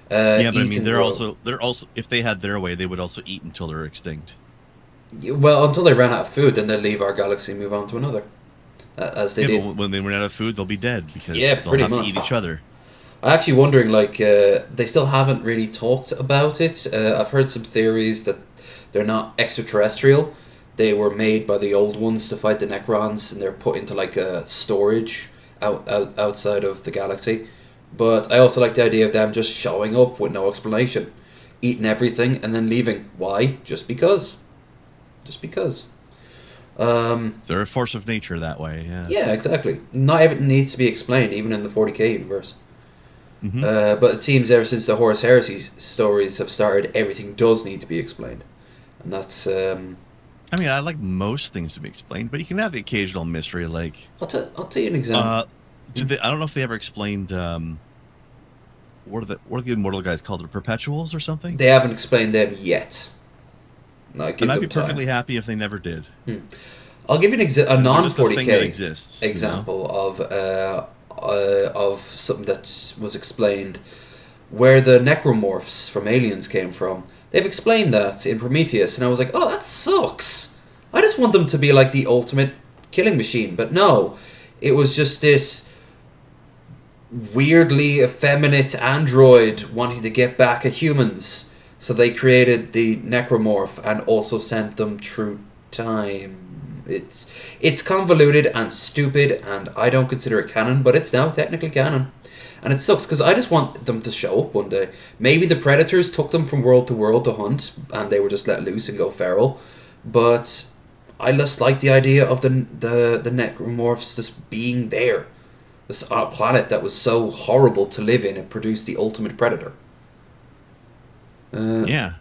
but I mean, they're also if they had their way, they would also eat until they're extinct. Well, until they ran out of food, then they'll leave our galaxy and move on to another. As they did. But when they run out of food, they'll be dead because pretty they'll have much to eat each other. I'm actually wondering, they still haven't really talked about it. I've heard some theories that they're not extraterrestrial. They were made by the old ones to fight the Necrons, and they're put into a storage outside of the galaxy. But I also like the idea of them just showing up with no explanation, eating everything, and then leaving. Why? Just because. Just because. They're a force of nature that way, yeah. Yeah, exactly. Not everything needs to be explained, even in the 40k universe. But it seems ever since the Horus Heresy stories have started, everything does need to be explained, and that's. I mean, I like most things to be explained, but you can have the occasional mystery, like. I'll tell you an example. I don't know if they ever explained. What are the immortal guys called? The Perpetuals or something? They haven't explained them yet. No, And I'd be perfectly happy if they never did. I'll give you a non-40k example of something that was explained, where the necromorphs from Aliens came from. They've explained that in Prometheus, and I was like, oh, that sucks. I just want them to be like the ultimate killing machine, but no, it was just this weirdly effeminate android wanting to get back at humans, so they created the necromorph and also sent them through time. It's convoluted and stupid, and I don't consider it canon, but it's now technically canon, and it sucks because I just want them to show up one day. Maybe the predators took them from world to world to hunt, and they were just let loose and go feral, but I just like the idea of the necromorphs just being there. This planet that was so horrible to live in, it produced the ultimate predator. Yeah,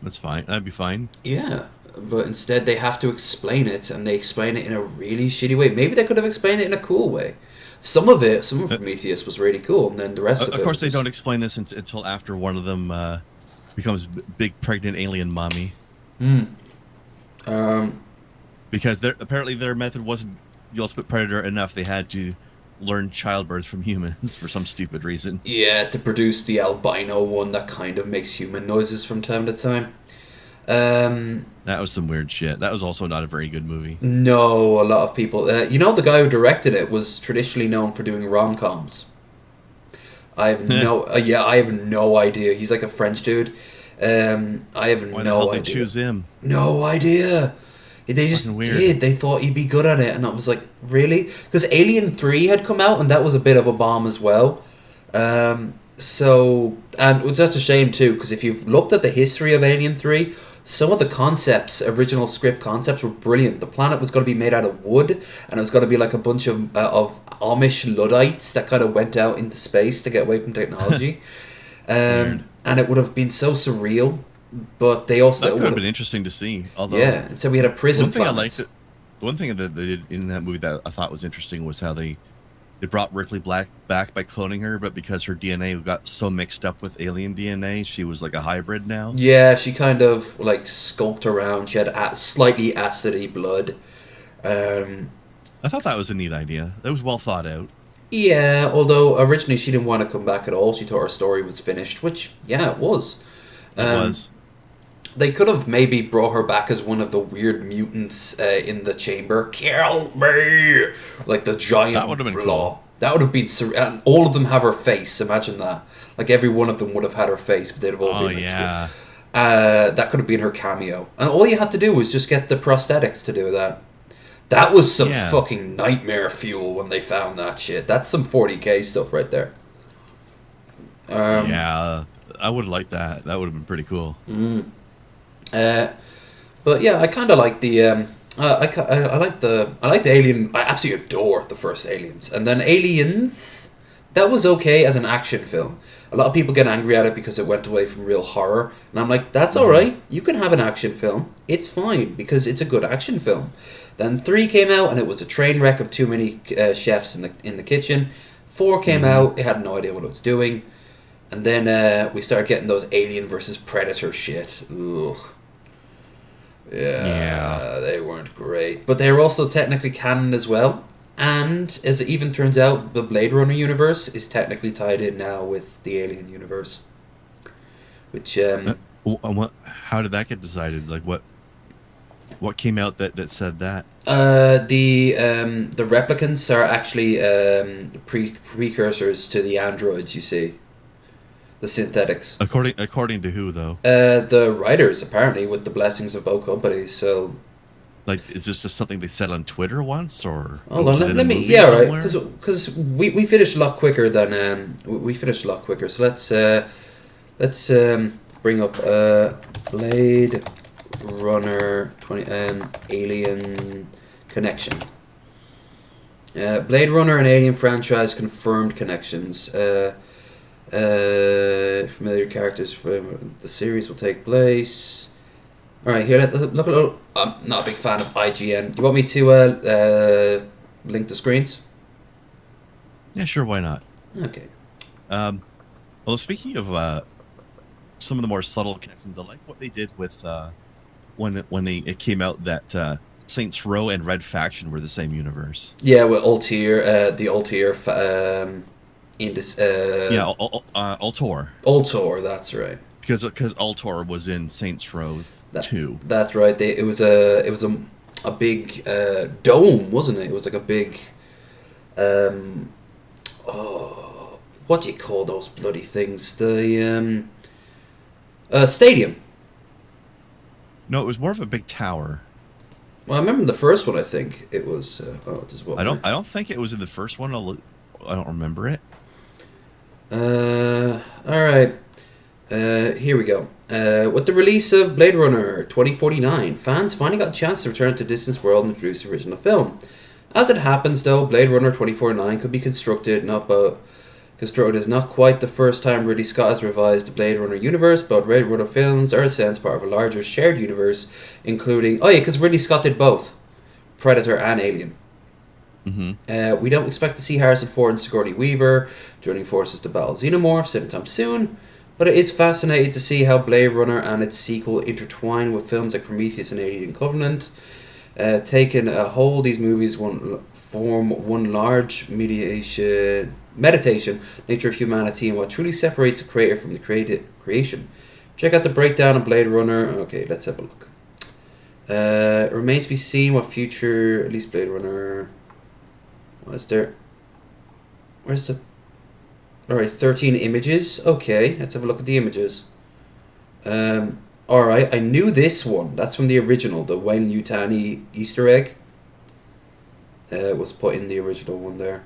that's fine. That'd be fine. Yeah, but instead they have to explain it, and they explain it in a really shitty way. Maybe they could have explained it in a cool way. Some of Prometheus was really cool, and then the rest of it... Of course, they don't explain this until after one of them becomes big pregnant alien mommy. Because apparently their method wasn't the ultimate predator enough. They had to learn childbirth from humans for some stupid reason. Yeah, to produce the albino one that kind of makes human noises from time to time. That was some weird shit. That was also not a very good movie. No, a lot of people... the guy who directed it was traditionally known for doing rom-coms. I have no idea. He's like a French dude. I have Why no the hell idea. They choose him? No idea. They just did. They thought he'd be good at it, and I was like, really? Because Alien 3 had come out, and that was a bit of a bomb as well. And that's a shame too, because if you've looked at the history of Alien 3, some of the original script concepts were brilliant. The planet was going to be made out of wood, and it was going to be like a bunch of Amish Luddites that kind of went out into space to get away from technology. And it would have been so surreal. But they also... That would have been interesting to see. Although, yeah, so we had a prison planet. One thing that they did in that movie that I thought was interesting was how they brought Ripley back by cloning her, but because her DNA got so mixed up with alien DNA, she was like a hybrid now. Yeah, she kind of like skulked around. She had slightly acidy blood. I thought that was a neat idea. That was well thought out. Yeah, although originally she didn't want to come back at all. She thought her story was finished, which, yeah, it was. It was. They could have maybe brought her back as one of the weird mutants in the chamber. Kill me! Like the giant That would have been blob. cool. That would have been... And all of them have her face. Imagine that. Like every one of them would have had her face, but they'd have all been... Like, yeah. That could have been her cameo. And all you had to do was just get the prosthetics to do that. That was some fucking nightmare fuel when they found that shit. That's some 40k stuff right there. Yeah, I would have liked that. That would have been pretty cool. But yeah, I kind of like the I like the Alien. I absolutely adore the first Aliens, and then Aliens. That was okay as an action film. A lot of people get angry at it because it went away from real horror, and I'm like, that's all right. You can have an action film. It's fine because it's a good action film. Then 3 came out, and it was a train wreck of too many chefs in the kitchen. 4 came out. It had no idea what it was doing. And then we started getting those Alien versus Predator shit. Ugh. Yeah, they weren't great. But they were also technically canon as well. And, as it even turns out, the Blade Runner universe is technically tied in now with the Alien universe. Which, how did that get decided? Like, what came out that said that? The replicants are actually precursors to the androids, you see. The synthetics. According to who, though? The writers, apparently, with the blessings of both companies, so... Like, is this just something they said on Twitter once, or... Hold on, let me... Yeah, right, because we finished a lot quicker than... we finished a lot quicker, so let's bring up Blade Runner 20 Alien Connection. Blade Runner and Alien franchise confirmed connections. Familiar characters from the series will take place. Alright, here, let's look a little. I'm not a big fan of IGN. Do you want me to link the screens? Yeah, sure, why not? Okay. Well, speaking of some of the more subtle connections, I like what they did with when it came out that Saints Row and Red Faction were the same universe. Yeah, with Altair, the Altair in this. Yeah, Altor. Altor, that's right. Because Altor was in Saints Row 2. That's right. It was a big dome, wasn't it? It was like a big. What do you call those bloody things? The stadium. No, it was more of a big tower. Well, I remember the first one. I think it was. I don't think it was in the first one. I don't remember it. All right. Here we go. With the release of Blade Runner 2049, fans finally got a chance to return to Distance World and introduce the original film. As it happens, though, Blade Runner 2049 could be constructed as not quite the first time Ridley Scott has revised the Blade Runner universe, but Blade Runner films are in a sense part of a larger shared universe, including... Oh yeah, because Ridley Scott did both. Predator and Alien. Mm-hmm. We don't expect to see Harrison Ford and Sigourney Weaver joining forces to battle xenomorphs anytime soon, but it is fascinating to see how Blade Runner and its sequel intertwine with films like Prometheus and Alien Covenant. Taken a whole, these movies form one large meditation, nature of humanity, and what truly separates the creator from the creation. Check out the breakdown of Blade Runner. Okay, let's have a look. It remains to be seen what future, at least Blade Runner... What is there? Where's the... Alright, 13 images. Okay, let's have a look at the images. Alright, I knew this one. That's from the original, the Weyland-Yutani Easter egg. Was put in the original one there.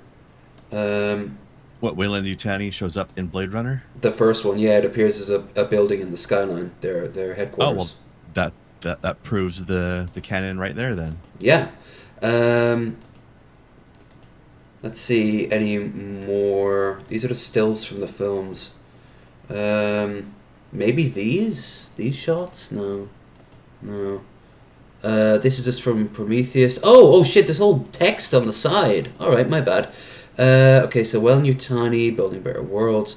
What, Weyland-Yutani shows up in Blade Runner? The first one, yeah, it appears as a building in the skyline, their headquarters. Oh, well, that proves the canon right there then. Yeah. Let's see, any more... These are the stills from the films. Maybe these shots? No. This is just from Prometheus. Oh shit, this whole text on the side. Alright, my bad. Okay, so Weyland-Yutani, Building Better Worlds.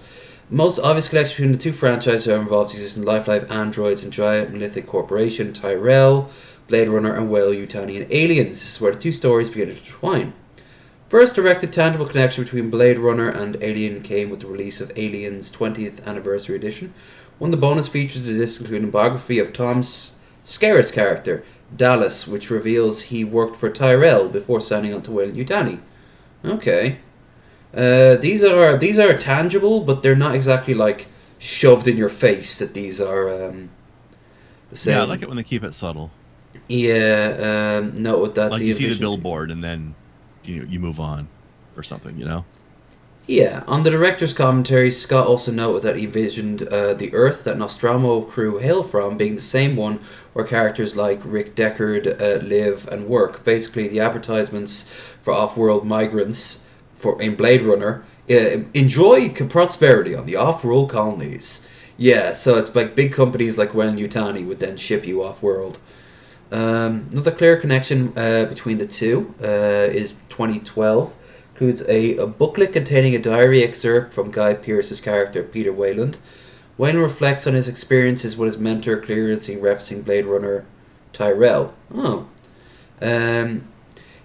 Most obvious connection between the two franchises are involved existing life androids and giant monolithic corporation, Tyrell, Blade Runner, and Weyland-Yutani and Aliens. This is where the two stories begin to intertwine. First directed tangible connection between Blade Runner and Alien came with the release of Alien's 20th Anniversary Edition. One of the bonus features of this include a biography of Tom Skerritt's character, Dallas, which reveals he worked for Tyrell before signing on to Weyland-Yutani. Okay. These are tangible, but they're not exactly like shoved in your face that these are the same. Yeah, I like it when they keep it subtle. Yeah, note that like you see the billboard and then you move on or something, Yeah, on the director's commentary, Scott also noted that he envisioned the Earth that Nostromo crew hail from being the same one where characters like Rick Deckard live and work. Basically, the advertisements for off-world migrants in Blade Runner enjoy prosperity on the off-world colonies. Yeah, so it's like big companies like Weyland-Yutani would then ship you off-world. Another clear connection between the two is 2012. Includes a booklet containing a diary excerpt from Guy Pearce's character, Peter Weyland. Wayne reflects on his experiences with his mentor, clearly referencing Blade Runner Tyrell. Oh.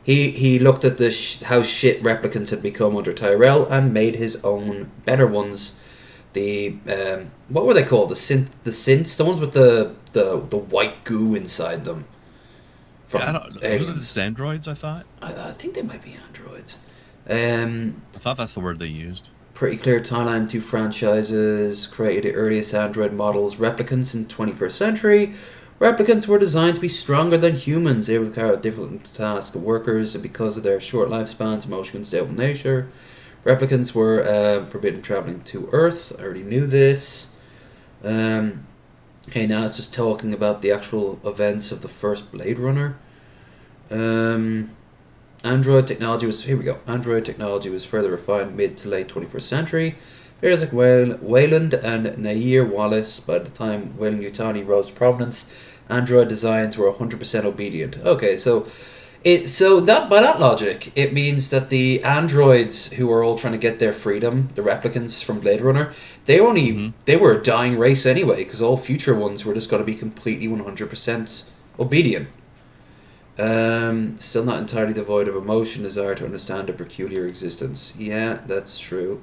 He looked at how shit replicants had become under Tyrell and made his own better ones. The what were they called? The synths, the ones with the white goo inside them. From I don't know. Aliens. Were the androids, I thought? I think they might be androids. I thought that's the word they used. Pretty clear timeline. Two franchises created the earliest android models, replicants in the 21st century. Replicants were designed to be stronger than humans, able to carry out different tasks of workers, and because of their short lifespans, emotional and stable nature. Replicants were forbidden traveling to Earth. I already knew this. Okay, now it's just talking about the actual events of the first Blade Runner. Android technology was further refined mid to late 21st century. Players like Wayland and Nair Wallace, by the time Weyland-Yutani rose to prominence, android designs were 100% obedient. Okay, so that by that logic, it means that the androids who are all trying to get their freedom, the replicants from Blade Runner, they were a dying race anyway, because all future ones were just going to be completely 100% obedient. Still not entirely devoid of emotion, desire to understand a peculiar existence. Yeah, that's true.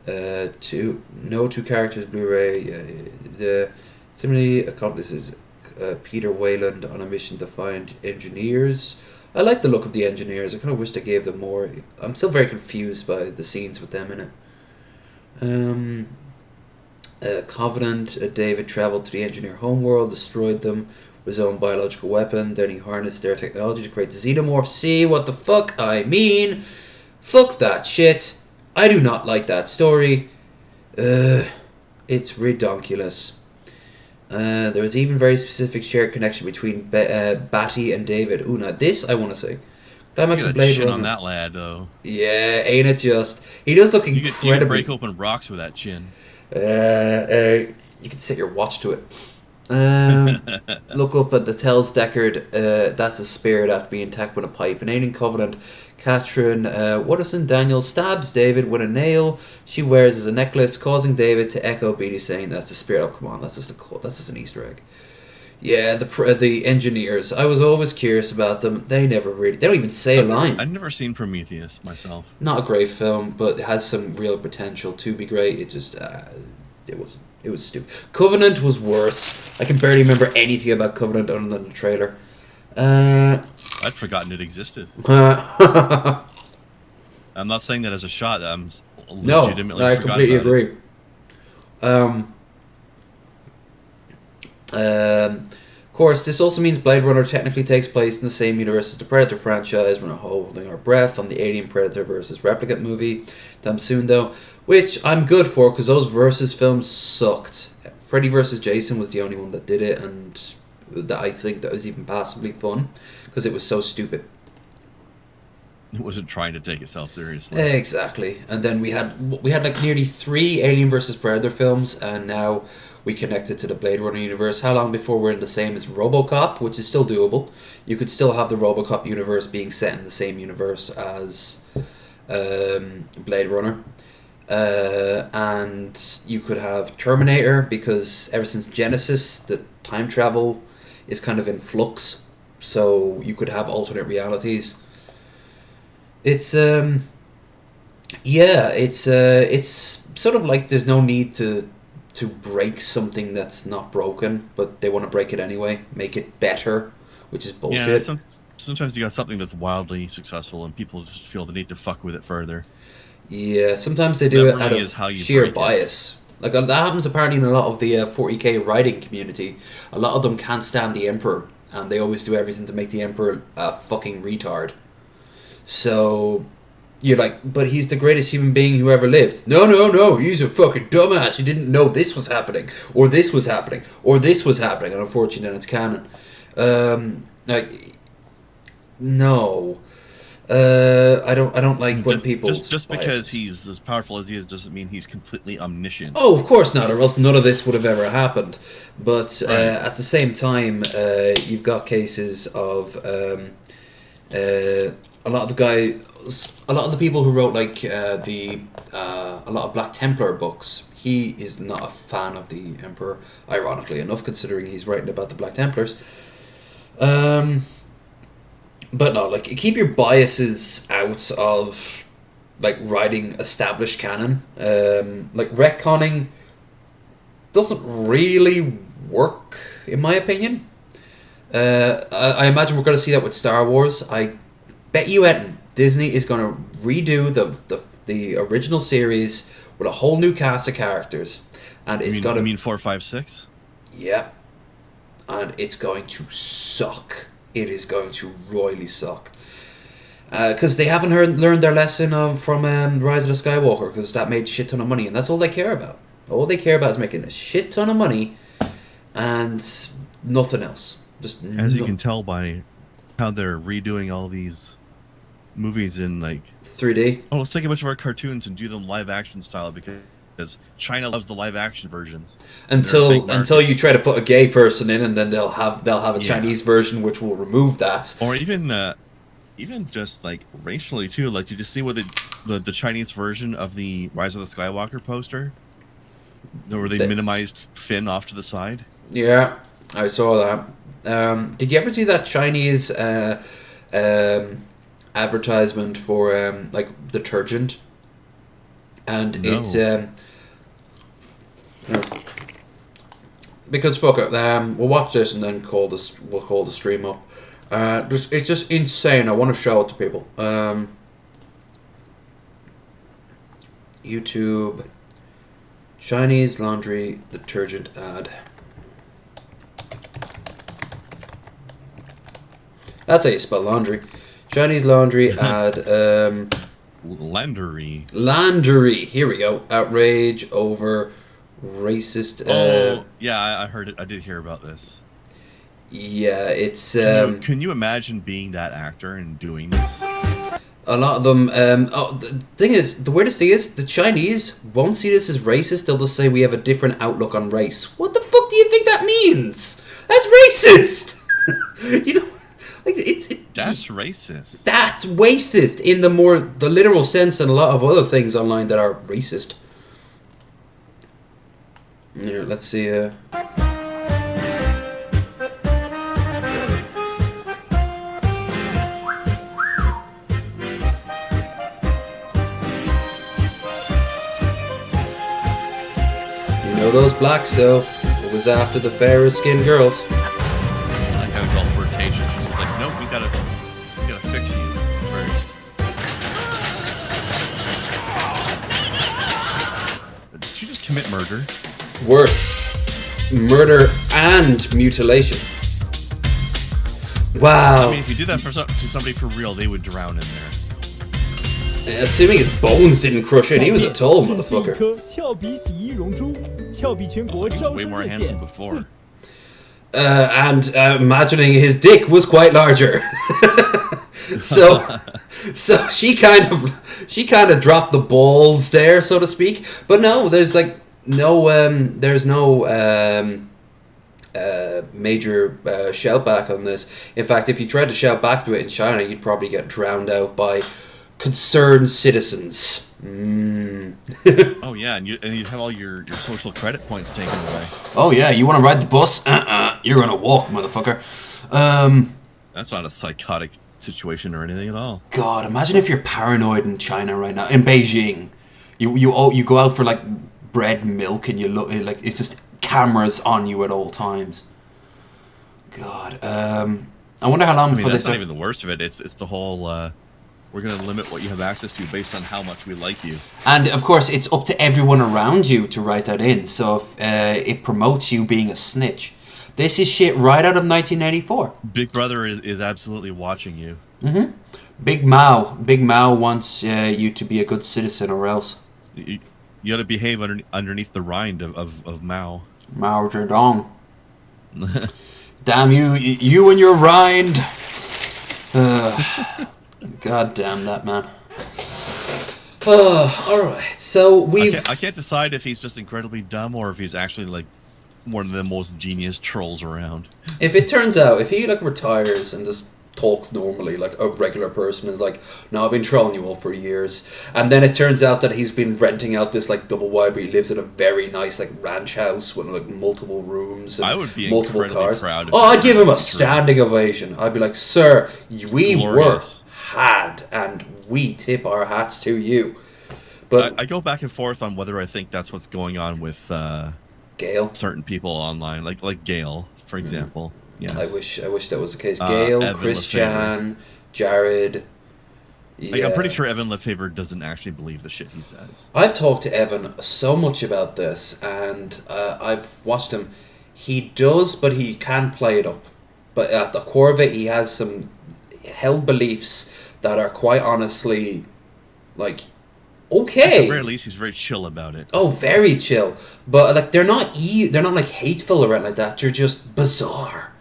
No two characters Blu-ray. Similarly, accomplices Peter Wayland on a mission to find engineers. I like the look of the engineers. I kind of wish they gave them more. I'm still very confused by the scenes with them in it. Covenant. David travelled to the engineer homeworld, destroyed them with his own biological weapon. Then he harnessed their technology to create the xenomorph. See what the fuck I mean? Fuck that shit. I do not like that story. It's redonkulous. There is even very specific shared connection between Batty and David. Ooh, now this I want to say. Climax of Blade Runner. On that lad, though. Yeah, ain't it just? He does look incredibly. You can break open rocks with that chin. You can set your watch to it. Look up at the Tells Deckard. That's a spirit after being attacked with a pipe. An alien covenant. Catherine Watterson Daniels stabs David with a nail she wears as a necklace, causing David to echo Beatty saying that's the spirit. Oh, come on, that's just an Easter egg. Yeah, the engineers. I was always curious about them. They don't even say a line. I've never seen Prometheus myself. Not a great film, but it has some real potential to be great. It just it was stupid. Covenant was worse. I can barely remember anything about Covenant other than the trailer. I'd forgotten it existed. I'm not saying that as a shot. I'm legitimately. No, I completely agree. Of course, this also means Blade Runner technically takes place in the same universe as the Predator franchise. We're not holding our breath on the Alien Predator versus Replicant movie damn soon, though, which I'm good for because those versus films sucked. Freddy vs. Jason was the only one that did it, and that I think that was even passably fun because it was so stupid. It wasn't trying to take itself seriously. Exactly. And then we had like nearly 3 Alien vs. Predator films, and now we connected to the Blade Runner universe. How long before we're in the same as RoboCop, which is still doable. You could still have the RoboCop universe being set in the same universe as Blade Runner. And you could have Terminator, because ever since Genesis, the time travel is kind of in flux. So you could have alternate realities. It's sort of like there's no need to break something that's not broken, but they want to break it anyway, make it better, which is bullshit. Yeah, sometimes you got something that's wildly successful and people just feel the need to fuck with it further. Yeah, sometimes they do it out of sheer bias. Like that happens apparently in a lot of the 40k writing community. A lot of them can't stand the Emperor, and they always do everything to make the Emperor a fucking retard. So you're like, but he's the greatest human being who ever lived. No, he's a fucking dumbass. You didn't know this was happening, or this was happening, or this was happening, and unfortunately then it's canon. No. I don't like when people just because he's as powerful as he is doesn't mean he's completely omniscient. Oh, of course not, or else none of this would have ever happened. But at the same time, you've got cases of a lot of the people who wrote like a lot of Black Templar books. He is not a fan of the Emperor, ironically enough, considering he's writing about the Black Templars. But no, like, keep your biases out of like writing established canon. Like retconning doesn't really work, in my opinion. I imagine we're going to see that with Star Wars. I bet you anything Disney is going to redo the original series with a whole new cast of characters, and it's going to. You mean 4, 5, 6? Yeah, and it's going to suck. It is going to royally suck. Because they haven't learned their lesson from Rise of the Skywalker, because that made a shit ton of money, and that's all they care about. All they care about is making a shit ton of money, and nothing else. As you can tell by how they're redoing all these movies in like 3D. Oh, let's take a bunch of our cartoons and do them live action style, because because China loves the live action versions. Until you try to put a gay person in, and then they'll have a Chinese version which will remove that. Or even just like racially too. Like, did you see what the Chinese version of the Rise of the Skywalker poster, where they minimized Finn off to the side? Yeah, I saw that. Did you ever see that Chinese advertisement for like detergent? And No. it's because fuck it, we'll watch this and then we'll call the stream up. It's just insane. I want to show it to people. YouTube Chinese laundry detergent ad. That's how you spell laundry. Chinese laundry ad. Landry. Here we go. Outrage over racist. Yeah, I heard it. I did hear about this. Yeah, it's. Can you imagine being that actor and doing this? A lot of them. The weirdest thing is, the Chinese won't see this as racist. They'll just say we have a different outlook on race. What the fuck do you think that means? That's racist. You know, like that's racist. That's racist in the literal sense, and a lot of other things online that are racist. Here, let's see. Those blacks, though, it was after the fairer skinned girls. I like how it's all flirtatious. She's just like, nope, we gotta fix you first. Did she just commit murder? Worse. Murder and mutilation. Wow. I mean, if you do that to somebody for real, they would drown in there. Assuming his bones didn't crush in, he was a tall motherfucker. Way more handsome before. And imagining his dick was quite larger. so she kind of dropped the balls there, so to speak. But no, there's like no major shout back on this. In fact, if you tried to shout back to it in China, you'd probably get drowned out by concerned citizens. Oh yeah, and you'd have all your social credit points taken away. Oh yeah, you want to ride the bus? You're gonna walk, motherfucker. That's not a psychotic situation or anything at all. God, imagine if you're paranoid in China right now, in Beijing. You go out for like bread and milk, and you look like it's just cameras on you at all times. God, I wonder how long before that's not even the worst of it. It's the whole. We're going to limit what you have access to based on how much we like you. And, of course, it's up to everyone around you to write that in. So if, it promotes you being a snitch. This is shit right out of 1984. Big Brother is absolutely watching you. Mm-hmm. Big Mao wants you to be a good citizen or else. You got to behave underneath the rind of Mao. Mao Zedong. Damn you and your rind. God damn that man. Alright, so I can't decide if he's just incredibly dumb or if he's actually like one of the most genius trolls around. If it turns out, if he like retires and just talks normally like a regular person, is like, no, I've been trolling you all for years, and then it turns out that he's been renting out this like double wide where he lives in a very nice like ranch house with like multiple rooms and I would be multiple cars. Proud I'd give him a standing ovation. I'd be like, sir, we Glorious. and we tip our hats to you. But I go back and forth on whether I think that's what's going on with Gail, certain people online, like Gail, for example. Yes. I wish that was the case. Gail, Christian, Jared. Yeah. I'm pretty sure Evan Lefevre doesn't actually believe the shit he says. I've talked to Evan so much about this, and I've watched him. He does, but he can play it up. But at the core of it, he has some held beliefs that are quite honestly, like, okay. At the very least, he's very chill about it. Oh, very chill. But like, they're not like hateful or anything like that. They're just bizarre,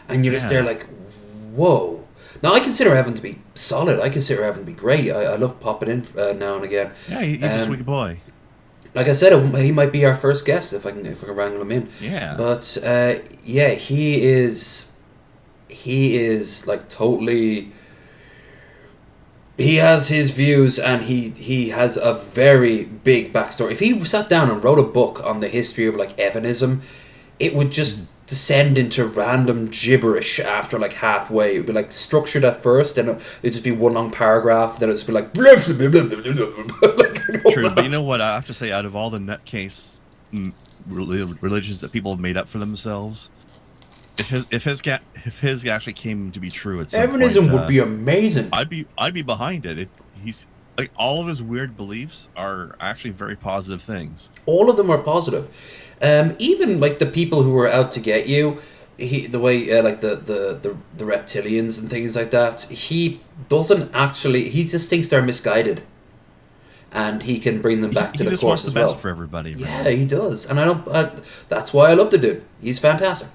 and you're just there like, whoa. Now I consider Evan to be solid. I consider Evan to be great. I love popping in now and again. Yeah, he's a sweet boy. like I said, he might be our first guest if I can wrangle him in. Yeah. But yeah, he is like totally. He has his views, and he has a very big backstory. If he sat down and wrote a book on the history of like Evanism, it would just descend into random gibberish after like halfway. It would be like structured at first, and it'd just be one long paragraph. Then it'd just be like, True, but you know what? I have to say, out of all the nutcase religions that people have made up for themselves, if his actually came to be true at some Evanism point, would be amazing. I'd be behind it. He's like, all of his weird beliefs are actually very positive things. All of them are positive. Even like the people who were out to get you, the way like the reptilians and things like that. He doesn't actually. He just thinks they're misguided, and he can bring them back to the just course wants as the well. best for everybody. Really. Yeah, he does, and I don't. That's why I love the dude. He's fantastic.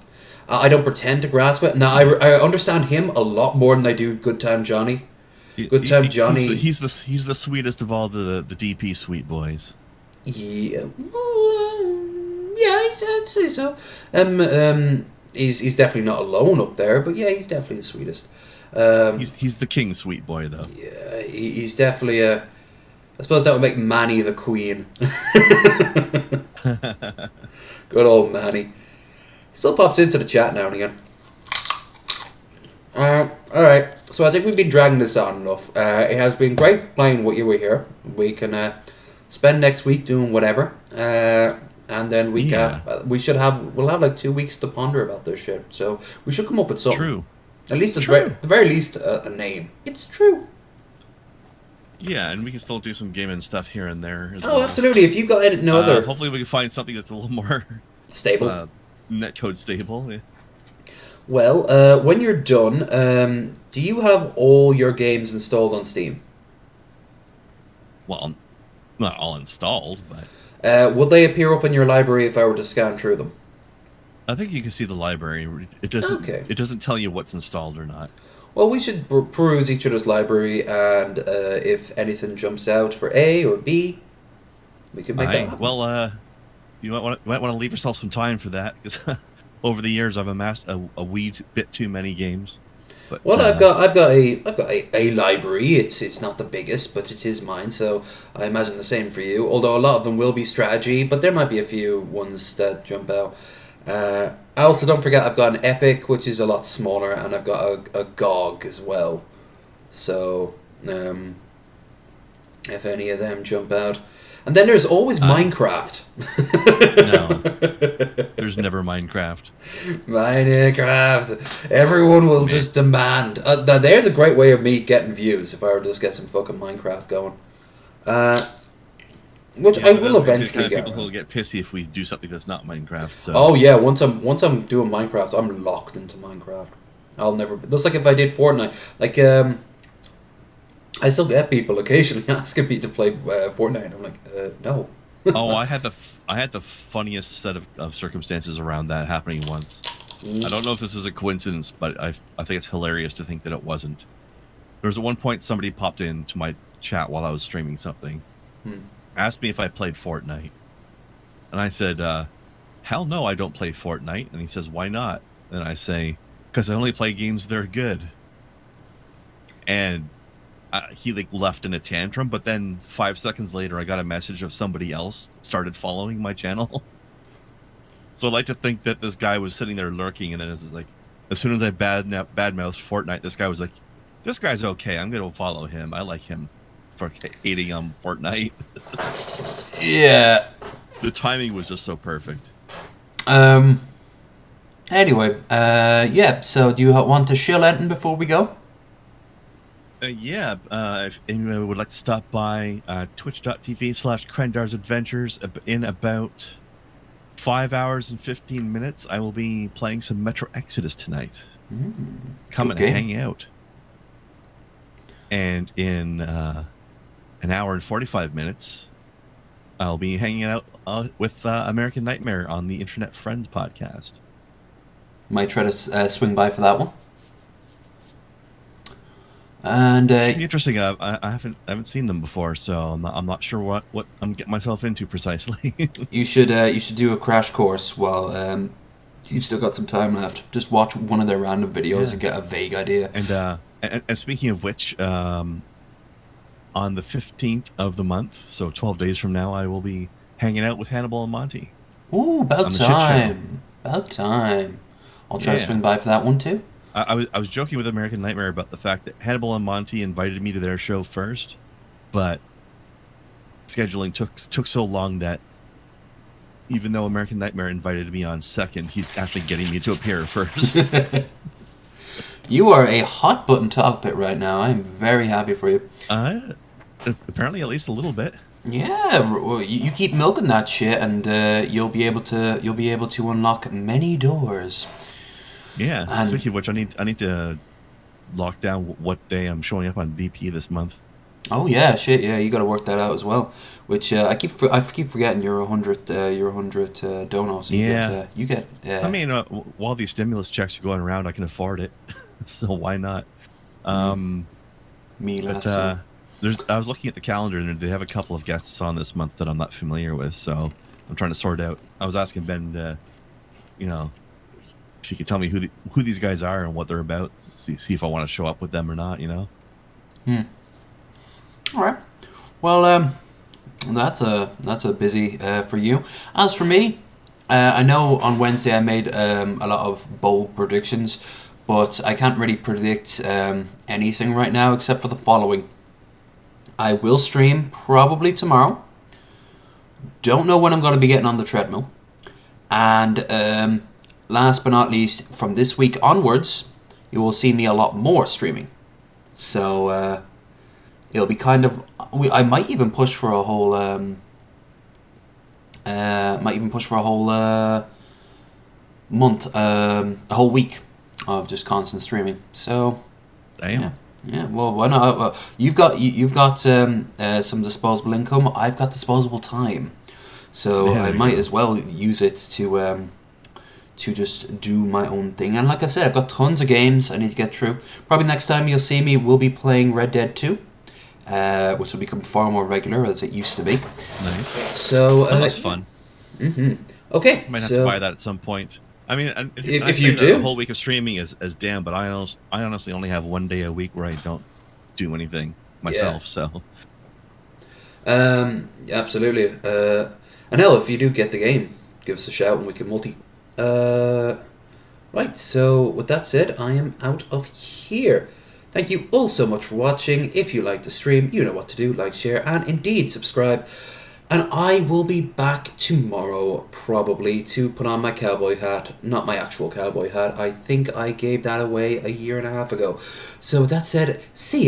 I don't pretend to grasp it. Now I understand him a lot more than I do Good Time Johnny. Good Time Johnny. He's the sweetest of all the DP sweet boys. Yeah, yeah, I'd say so. He's definitely not alone up there, but yeah, he's definitely the sweetest. He's the king sweet boy though. Yeah, he's definitely a. I suppose that would make Manny the queen. Good old Manny. Still pops into the chat now and again. Alright, so I think we've been dragging this on enough. It has been great playing with you here. We can spend next week doing whatever. And then we'll have like 2 weeks to ponder about this shit. So we should come up with something. True. At least at the very least a name. It's true. Yeah, and we can still do some gaming stuff here and there as well. Oh, absolutely. If you got no other... Hopefully we can find something that's a little more... stable. Netcode stable, yeah. Well, when you're done, do you have all your games installed on Steam? Well, not all installed, but... would they appear up in your library if I were to scan through them? I think you can see the library. It doesn't. Okay. It doesn't tell you what's installed or not. Well, we should peruse each other's library, and if anything jumps out for A or B, we can make that happen. Well, you might want to leave yourself some time for that, because over the years I've amassed a wee bit too many games. But, well, I've got a library. It's not the biggest, but it is mine. So I imagine the same for you. Although a lot of them will be strategy, but there might be a few ones that jump out. I also don't forget I've got an Epic, which is a lot smaller, and I've got a GOG as well. So if any of them jump out. And then there's always Minecraft. No, there's never Minecraft. Minecraft. Everyone will just demand. Now there's a great way of me getting views if I were to just get some fucking Minecraft going. Which I will eventually get. People will get pissy if we do something that's not Minecraft. So. Oh yeah, once I'm doing Minecraft, I'm locked into Minecraft. I'll never. That's like if I did Fortnite. Like I still get people occasionally asking me to play Fortnite. I'm like, no. Oh, I had the funniest set of circumstances around that happening once. I don't know if this is a coincidence, but I think it's hilarious to think that it wasn't. There was at one point somebody popped into my chat while I was streaming something, asked me if I played Fortnite, and I said, hell no, I don't play Fortnite. And he says, why not? And I say, because I only play games that are good. And he like left in a tantrum, but then 5 seconds later I got a message of somebody else started following my channel. So I'd like to think that this guy was sitting there lurking, and then it's like, as soon as I badmouthed Fortnite, this guy was like, this guy's okay, I'm gonna follow him, I like him for hating on Fortnite. Yeah, the timing was just so perfect. Anyway, yeah, so do you want to shill anything before we go? If anyone would like to stop by twitch.tv/Krendar's Adventures in about 5 hours and 15 minutes, I will be playing some Metro Exodus tonight. Come and hang out. And in an hour and 45 minutes, I'll be hanging out with American Nightmare on the Internet Friends podcast. Might try to swing by for that one. And Should be interesting. I haven't seen them before, so I'm not sure what I'm getting myself into precisely. you should do a crash course while you've still got some time left. Just watch one of their random videos Yeah. and get a vague idea. And speaking of which, on the 15th of the month, so 12 days from now, I will be hanging out with Hannibal and Monty Ooh, about on the shit show. time. About time. I'll try to Yeah. swing by for that one too. I was joking with American Nightmare about the fact that Hannibal and Monty invited me to their show first, but scheduling took so long that even though American Nightmare invited me on second, he's actually getting me to appear first. You are a hot button topic right now. I'm very happy for you. Apparently, at least a little bit. Yeah, well, you keep milking that shit, and you'll be able to unlock many doors. Yeah. And Speaking of which, I need to lock down what day I'm showing up on DP this month. oh yeah, shit, yeah, you got to work that out as well. Which I keep forgetting you're a hundred dono, so Yeah. you get. I mean, while these stimulus checks are going around, I can afford it, so why not? mm, Um, me but less so. I was looking at the calendar, and they have a couple of guests on this month that I'm not familiar with, so I'm trying to sort out. I was asking Ben, you know, if he could tell me who these guys are and what they're about, see if I want to show up with them or not. Hmm. All right. Well, that's a busy for you. As for me, I know on Wednesday I made a lot of bold predictions, but I can't really predict anything right now except for the following. I will stream probably tomorrow. Don't know when I'm going to be getting on the treadmill. And last but not least, from this week onwards, you will see me a lot more streaming. So it'll be kind of. I might even push for a whole. Month, a whole week of just constant streaming. So Damn. yeah. Yeah, well, why not? You've got some disposable income. I've got disposable time, so Yeah, I there you might go. as well use it to just do my own thing. And like I said, I've got tons of games I need to get through. Probably next time you'll see me, we'll be playing Red Dead 2, which will become far more regular as it used to be. Nice. So That looks fun. Okay, Might have so to buy that at some point. I mean, I if say you that a do, whole week of streaming is damn, but I honestly only have one day a week where I don't do anything yeah, myself. So absolutely. And hell, if you do get the game, give us a shout and we can multi. Right, so with that said, I am out of here. Thank you all so much for watching. If you like the stream, you know what to do. Like, share, and indeed subscribe. And I will be back tomorrow, probably, to put on my cowboy hat. Not my actual cowboy hat. I think I gave that away a year and a half ago. So with that said, see you.